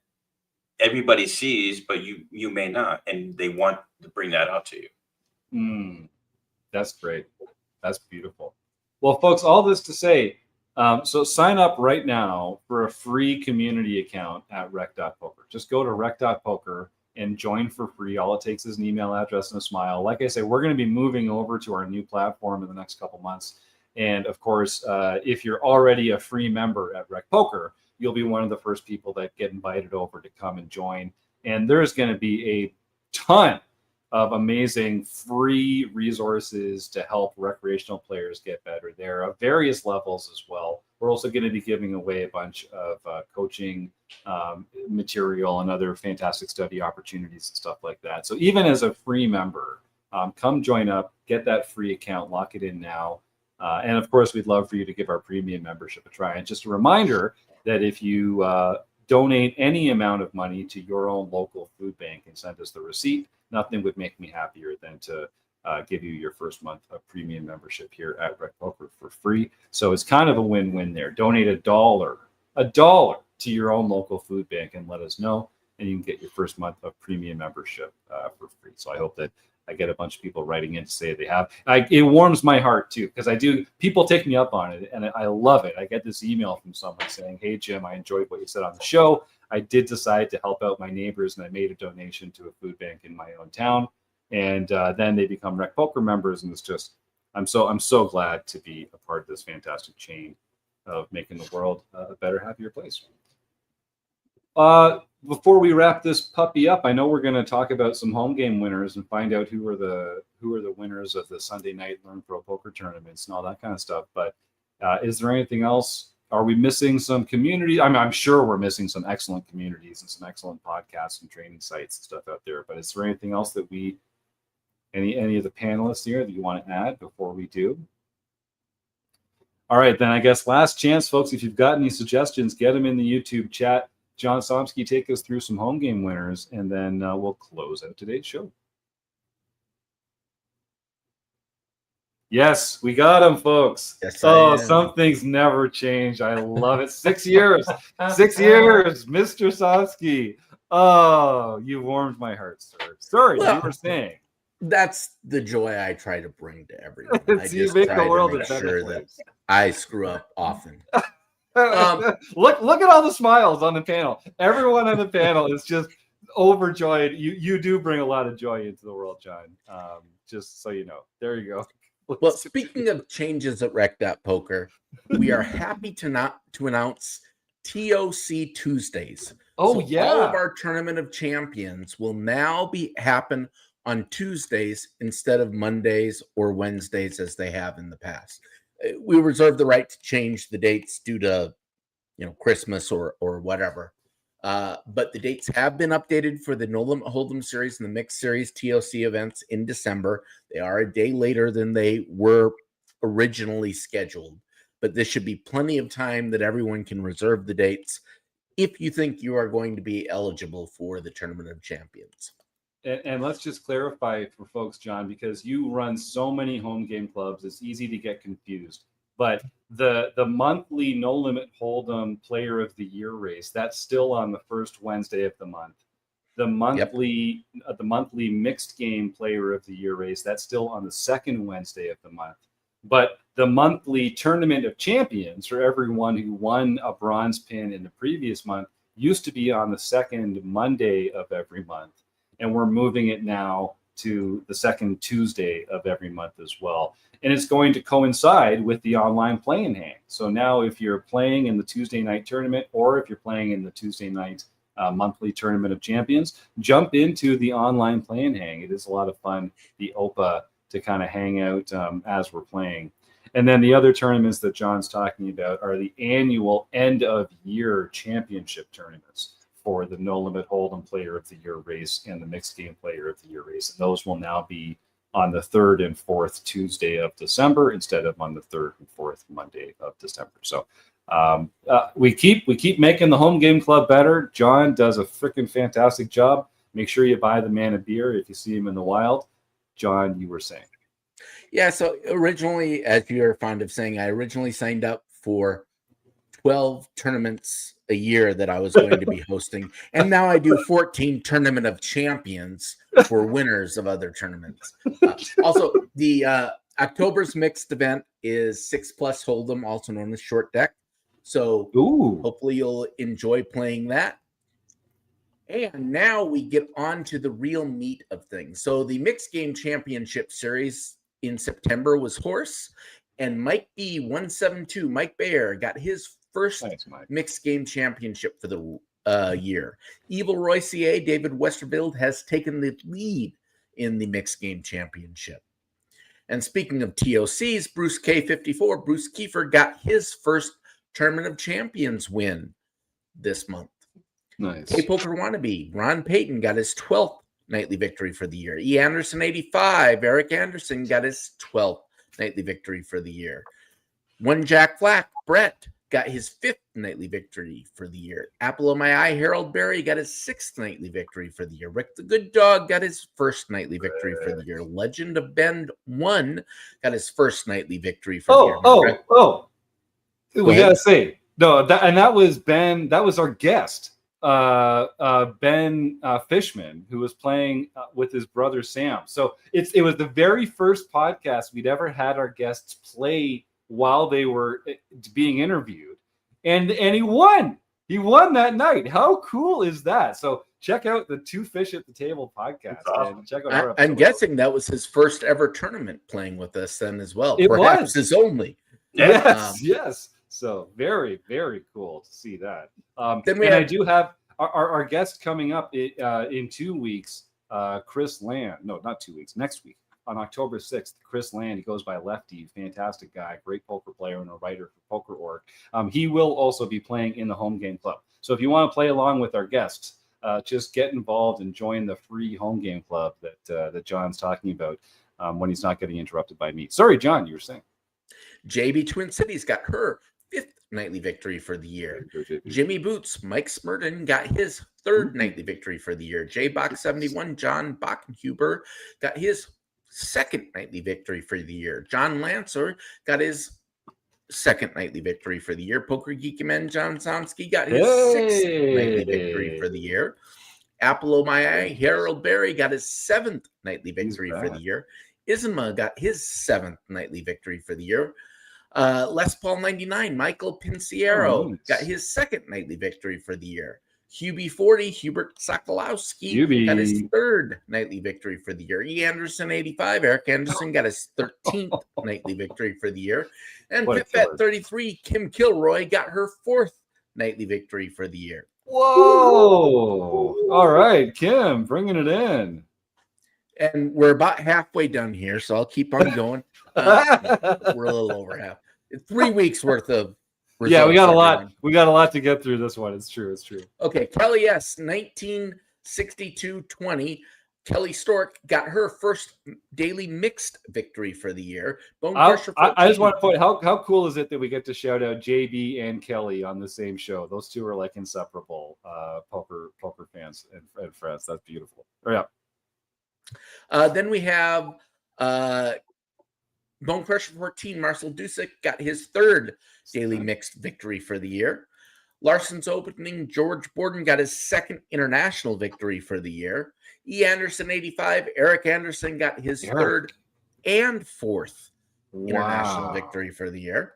everybody sees, but you may not, and they want to bring that out to you. That's great. That's beautiful. Well, folks, all this to say, so sign up right now for a free community account at rec.poker. Just go to rec.poker and join for free. All it takes is an email address and a smile. Like I say, we're going to be moving over to our new platform in the next couple months. And of course, if you're already a free member at RecPoker, you'll be one of the first people that get invited over to come and join. And there's going to be a ton of amazing free resources to help recreational players get better there of various levels as well. We're also going to be giving away a bunch of coaching material and other fantastic study opportunities and stuff like that. So even as a free member, come join up, get that free account, lock it in now. And of course, we'd love for you to give our premium membership a try. And just a reminder that if you donate any amount of money to your own local food bank and send us the receipt, nothing would make me happier than to give you your first month of premium membership here at RecPoker for free. So it's kind of a win-win there. Donate $1 to your own local food bank and let us know, and you can get your first month of premium membership for free. So I hope that I get a bunch of people writing in to say they have. It warms my heart too, because people take me up on it, and I love it. I get this email from someone saying, "Hey Jim, I enjoyed what you said on the show. I did decide to help out my neighbors, and I made a donation to a food bank in my own town." And then they become RecPoker members, and it's just I'm so glad to be a part of this fantastic chain of making the world a better, happier place. Before we wrap this puppy up, I know we're going to talk about some home game winners and find out who are the winners of the Sunday night Learn Pro Poker tournaments and all that kind of stuff. But is there anything else? Are we missing some community? I'm sure we're missing some excellent communities and some excellent podcasts and training sites and stuff out there. But is there anything else that any of the panelists here that you want to add before we do? All right, then I guess last chance, folks. If you've got any suggestions, get them in the YouTube chat. John Somsky, take us through some home game winners, and then we'll close out today's show. Yes, we got them, folks. Yes, some things never change. I love it. 6 years. 6 years, Mr. Somsky. Oh, you warmed my heart, sir. Sorry, Well, you were saying. That's the joy I try to bring to everyone. I You just make try the to world make a better sure place. that I screw up often. Look at all the smiles on the panel. Everyone on the panel is just overjoyed. You do bring a lot of joy into the world, John. Just so you know. There you go. Well, speaking of changes at RecPoker, we are happy to announce TOC Tuesdays. Oh, So yeah. all of our Tournament of Champions will now happen on Tuesdays instead of Mondays or Wednesdays as they have in the past. We reserve the right to change the dates due to, Christmas or whatever. But the dates have been updated for the No Limit Hold'em series and the Mixed Series TOC events in December. They are a day later than they were originally scheduled, but this should be plenty of time that everyone can reserve the dates if you think you are going to be eligible for the Tournament of Champions. And let's just clarify for folks, John, because you run so many home game clubs, it's easy to get confused. But the monthly No Limit Hold'em Player of the Year race, that's still on the first Wednesday of the month. The monthly Mixed Game Player of the Year race, that's still on the second Wednesday of the month. But the monthly Tournament of Champions for everyone who won a bronze pin in the previous month used to be on the second Monday of every month. And we're moving it now to the second Tuesday of every month as well. And it's going to coincide with the online play and hang. So now if you're playing in the Tuesday night tournament, or if you're playing in the Tuesday night monthly Tournament of Champions, jump into the online play and hang. It is a lot of fun, the OPA, to kind of hang out as we're playing. And then the other tournaments that John's talking about are the annual end of year championship tournaments for the No Limit Hold'em Player of the Year race and the Mixed Game Player of the Year race. And those will now be on the 3rd and 4th Tuesday of December instead of on the 3rd and 4th Monday of December. So we keep making the home game club better. John does a freaking fantastic job. Make sure you buy the man a beer if you see him in the wild. John, you were saying. Yeah, so originally, as you're fond of saying, I originally signed up for 12 tournaments a year that I was going to be hosting. And now I do 14 Tournament of Champions for winners of other tournaments. Also, the October's mixed event is 6+ Hold'em, also known as Short Deck. So hopefully you'll enjoy playing that. And now we get on to the real meat of things. So the Mixed Game Championship Series in September was Horse, and Mike B172, Mike Bayer, got his first Mixed Game Championship for the year. Evil Roy CA, David Westerveld, has taken the lead in the Mixed Game Championship. And speaking of TOCs, Bruce K54, Bruce Kiefer, got his first Tournament of Champions win this month. Nice. K-Poker Wannabe, Ron Payton, got his 12th nightly victory for the year. E. Anderson 85, Eric Anderson, got his 12th nightly victory for the year. One Jack Flack, Brett, got his 5th nightly victory for the year. Apple of My Eye, Harold Berry, got his 6th nightly victory for the year. Rick the Good Dog got his 1st nightly victory for the year. Legend of Bend 1 got his 1st nightly victory for the year. We gotta say, no, that was Ben, that was our guest. Ben Fishman, who was playing with his brother Sam. So it was the very first podcast we'd ever had our guests play while they were being interviewed, and he won. He won that night. How cool is that? So check out the Two Fish at the Table podcast awesome. and check out our I'm episode. guessing that was his first ever tournament playing with us then as well. It Perhaps was. his only. Yes, yes. So very, very cool to see that. I do have our guest coming up in 2 weeks, Chris Land. No, not 2 weeks. Next week on October 6th, Chris Land. He goes by Lefty. Fantastic guy, great poker player and a writer for Poker Org. He will also be playing in the Home Game Club. So if you want to play along with our guests, just get involved and join the free Home Game Club that John's talking about when he's not getting interrupted by me. Sorry, John, you were saying. JB Twin Cities got her 5th nightly victory for the year. Jimmy Boots, Mike Smurden got his 3rd nightly victory for the year. JBox71, John Bachenhuber got his 2nd nightly victory for the year. John Lancer got his 2nd nightly victory for the year. Poker Geek Man John Somsky got his 6th nightly victory for the year. Apple O'Mai, Harold Berry got his 7th nightly victory for the year. Isma got his 7th nightly victory for the year. Les Paul 99, Michael Pinciero got his 2nd nightly victory for the year. Hubie 40, Hubert Sokolowski got his 3rd nightly victory for the year. E. Anderson 85, Eric Anderson got his 13th nightly victory for the year. And PitFat 33, Kim Kilroy got her 4th nightly victory for the year. Whoa! All right, Kim, bringing it in. And we're about halfway done here, so I'll keep on going. We're a little over half. 3 weeks worth of results. Yeah, we got a lot. We got a lot to get through this one. It's true. It's true. Okay, Kelly S. 1962-20. Kelly Stork got her first daily mixed victory for the year. I just want to point how cool is it that we get to shout out JB and Kelly on the same show? Those two are like inseparable poker fans and friends. That's beautiful. Yeah. Then we have Bone Crusher 14. Marcel Dusick got his 3rd daily mixed victory for the year. Larson's Opening, George Borden got his 2nd international victory for the year. E. Anderson 85, Eric Anderson got his 3rd and 4th international victory for the year.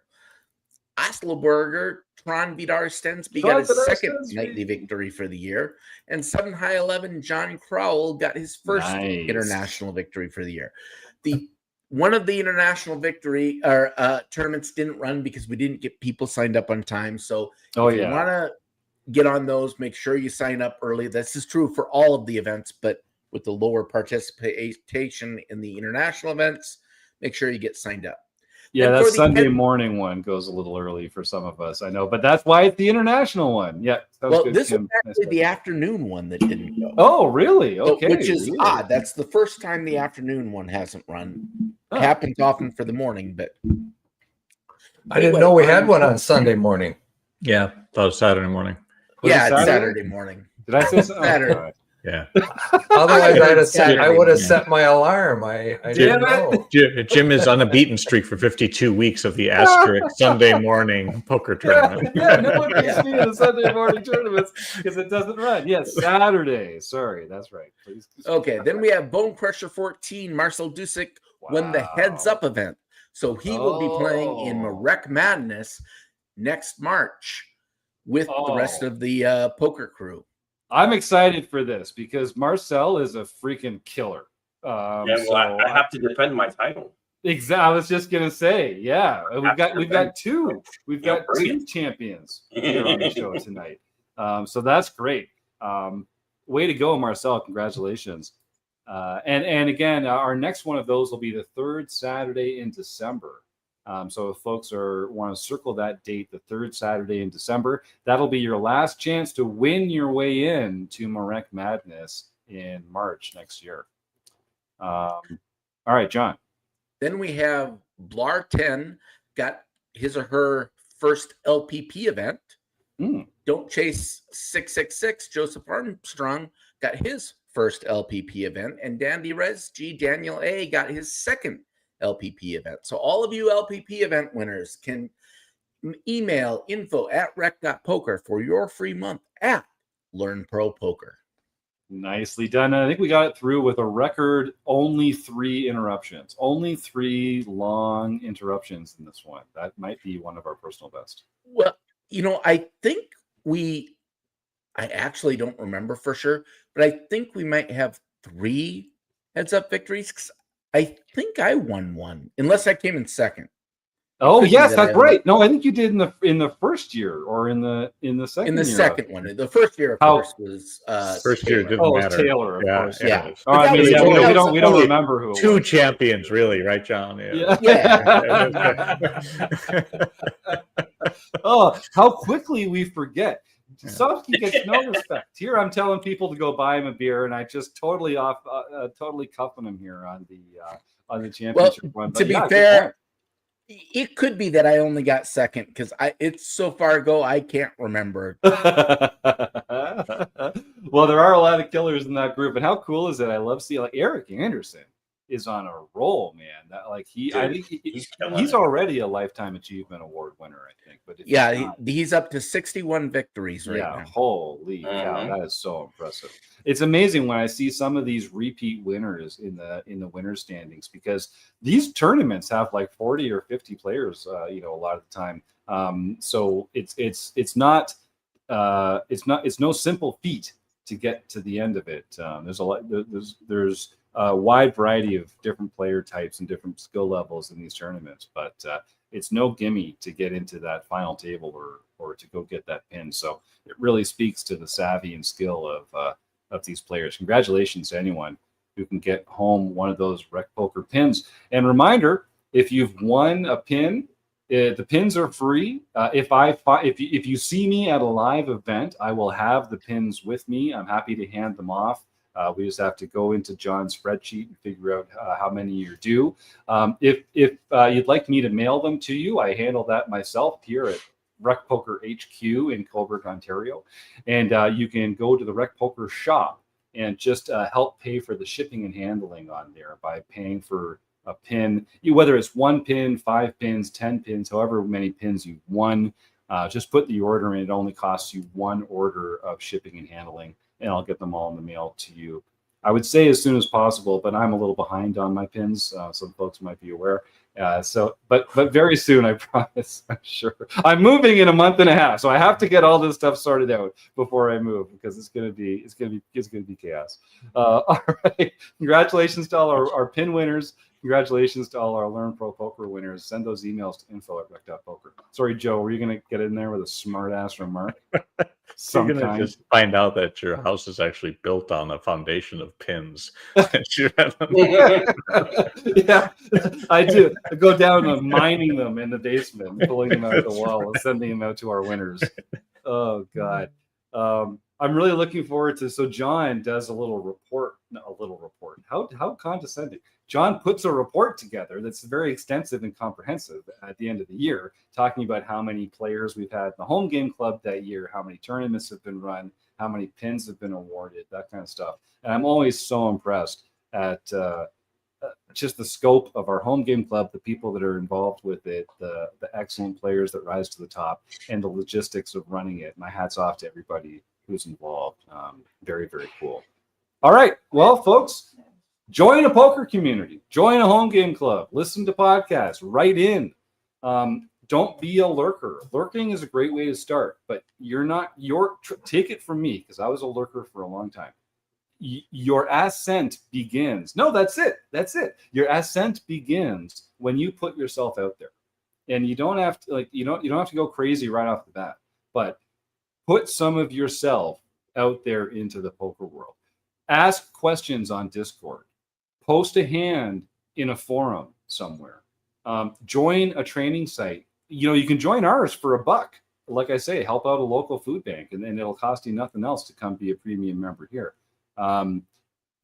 Osloberger, Tron Vidar Stensby got his 2nd nightly victory for the year. And 7 High 11, John Crowell got his 1st international victory for the year. One of the international victory tournaments didn't run because we didn't get people signed up on time. So if you want to get on those, make sure you sign up early. This is true for all of the events, but with the lower participation in the international events, make sure you get signed up. Yeah, that Sunday morning one goes a little early for some of us, I know, but that's why it's the international one. Yeah. Well, this is actually the afternoon one that didn't go. Oh, really? Okay. Which is odd. That's the first time the afternoon one hasn't run. It happens often for the morning, but I didn't know we had one on Sunday morning. Yeah, that was Saturday morning. It's Saturday morning. Did I say something? Saturday. Yeah. Otherwise, I would have set my alarm. I didn't know. Jim is on a beaten streak for 52 weeks of the asterisk Sunday morning poker tournament. Yeah, no one beats me in the Sunday morning tournaments because it doesn't run. Yes, Saturday. Sorry, that's right. Please. Okay, then we have Bone Crusher 14. Marcel Dusick won the Heads Up event. So he will be playing in Marek Madness next March with the rest of the poker crew. I'm excited for this because Marcel is a freaking killer. I have to defend my title. Exactly. I was just gonna say, we've got two champions here on the show tonight. So that's great. Way to go, Marcel! Congratulations. And again, our next one of those will be the 3rd Saturday in December. So if folks want to circle that date, the 3rd Saturday in December, that'll be your last chance to win your way in to Marek Madness in March next year. All right, John. Then we have Blar 10 got his or her first LPP event. Don't Chase 666, Joseph Armstrong got his first LPP event. And Dandy Res G, Daniel A, got his 2nd LPP event. So all of you LPP event winners can email info@rec.poker for your free month at Learn Pro Poker. Nicely done. I think we got it through with a record only 3 interruptions. Only 3 long interruptions in this one. That might be one of our personal best. Well, I think I actually don't remember for sure, but I think we might have 3 heads-up victories. 'Cause I think I won one, unless I came in second. Oh could be yes, that that's I only- right. No, I think you did in the first year or in the second In the year. second one. The first year, of How- course, was First year Taylor. didn't Oh, it's matter. Taylor, of course. Yeah. it's- Oh, I But mean, that yeah, was we only- don't only remember who it Two was. champions, really, right, John? Yeah. Oh, how quickly we forget. Yeah. Sofsky gets no respect. Here, I'm telling people to go buy him a beer, and I just totally cuffing him here on the championship run. To be good fair, point. it could be that I only got second because it's so far ago I can't remember. Well, there are a lot of killers in that group, and how cool is it? I love seeing like Eric Anderson is on a roll, man. That like I think he's already a Lifetime Achievement Award winner, I think. But if he's up to 61 victories right now. Holy cow, that is so impressive. It's amazing when I see some of these repeat winners in the winner standings, because these tournaments have like 40 or 50 players, a lot of the time. So it's no simple feat to get to the end of it. There's a wide variety of different player types and different skill levels in these tournaments, but it's no gimme to get into that final table or to go get that pin. So it really speaks to the savvy and skill of these players. Congratulations to anyone who can get home one of those RecPoker pins. And reminder, if you've won a pin, the pins are free. If you see me at a live event, I will have the pins with me. I'm happy to hand them off. We just have to go into John's spreadsheet and figure out how many you're due. If you'd like me to mail them to you, I handle that myself here at RecPoker HQ in Cobourg, Ontario. And you can go to the RecPoker shop and just help pay for the shipping and handling on there by paying for a pin, whether it's 1 pin, 5 pins, 10 pins, however many pins you've won. Just put the order in. It only costs you 1 order of shipping and handling, and I'll get them all in the mail to you. I would say as soon as possible, but I'm a little behind on my pins. Some folks might be aware. But very soon, I promise. I'm sure. I'm moving in a month and a half, so I have to get all this stuff sorted out before I move, because it's gonna be chaos. All right. Congratulations to all our pin winners. Congratulations to all our Learn Pro Poker winners. Send those emails to info@rec.poker. Sorry, Joe, were you going to get in there with a smart-ass remark? You're going to just find out that your house is actually built on a foundation of pins. Yeah, I do. I go down and mining them in the basement, pulling them out of the wall and sending them out to our winners. Oh, God. I'm really looking forward to. So John does a little report. How condescending. John puts a report together that's very extensive and comprehensive at the end of the year, talking about how many players we've had in the home game club that year, how many tournaments have been run, how many pins have been awarded, that kind of stuff. And I'm always so impressed at just the scope of our home game club, the people that are involved with it, the excellent players that rise to the top, and the logistics of running it. My hat's off to everybody who's involved. Very, very cool. All right. Well, folks, join a poker community, join a home game club, listen to podcasts, write in. Don't be a lurker. Lurking is a great way to start, but take it from me, because I was a lurker for a long time. Your ascent begins. No, that's it. Your ascent begins when you put yourself out there, and you don't have to you don't have to go crazy right off the bat, but put some of yourself out there into the poker world. Ask questions on Discord. Post a hand in a forum somewhere. Join a training site. You can join ours for $1. Like I say, help out a local food bank, and then it'll cost you nothing else to come be a premium member here.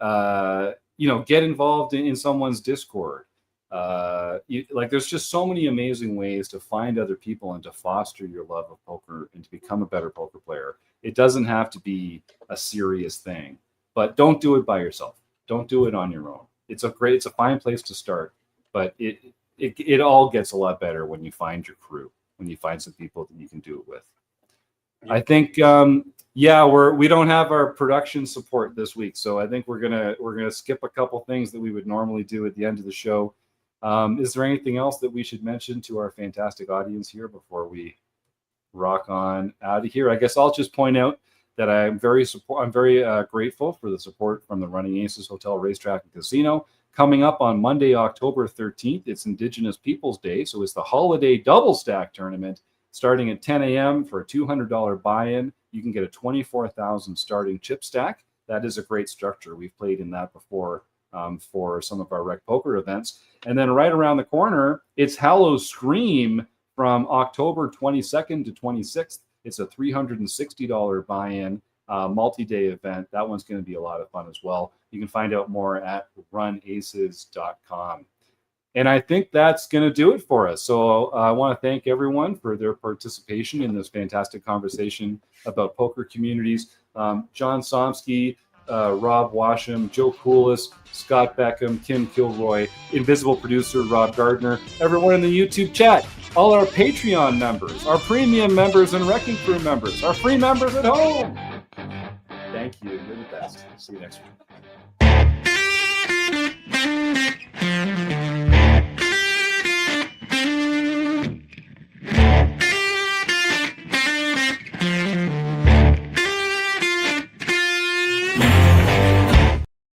Get involved in someone's Discord. There's just so many amazing ways to find other people and to foster your love of poker and to become a better poker player. It doesn't have to be a serious thing, but don't do it by yourself. Don't do it on your own. It's a fine place to start, but it all gets a lot better when you find your crew, when you find some people that you can do it with. Yeah. I think, we don't have our production support this week, so I think we're gonna skip a couple things that we would normally do at the end of the show. Is there anything else that we should mention to our fantastic audience here before we rock on out of here. I guess I'll just point out that I'm very grateful for the support from the Running Aces Hotel, Racetrack, and Casino. Coming up on Monday, October 13th, it's Indigenous Peoples Day, so it's the holiday double stack tournament starting at 10 a.m. for a $200 buy-in. You can get a 24,000 starting chip stack. That is a great structure. We've played in that before for some of our RecPoker events. And then right around the corner, it's Hallow Scream from October 22nd to 26th. It's a $360 buy-in multi-day event. That one's going to be a lot of fun as well. You can find out more at runaces.com. And I think that's going to do it for us. So I want to thank everyone for their participation in this fantastic conversation about poker communities. John Somsky, Rob Washam, Joe Coolis, Scott Beckham, Kim Kilroy, invisible producer Rob Gardner, everyone in the YouTube chat, all our Patreon members, our premium members and RECing Crew members, our free members at home. Thank you. You're the best. See you next week.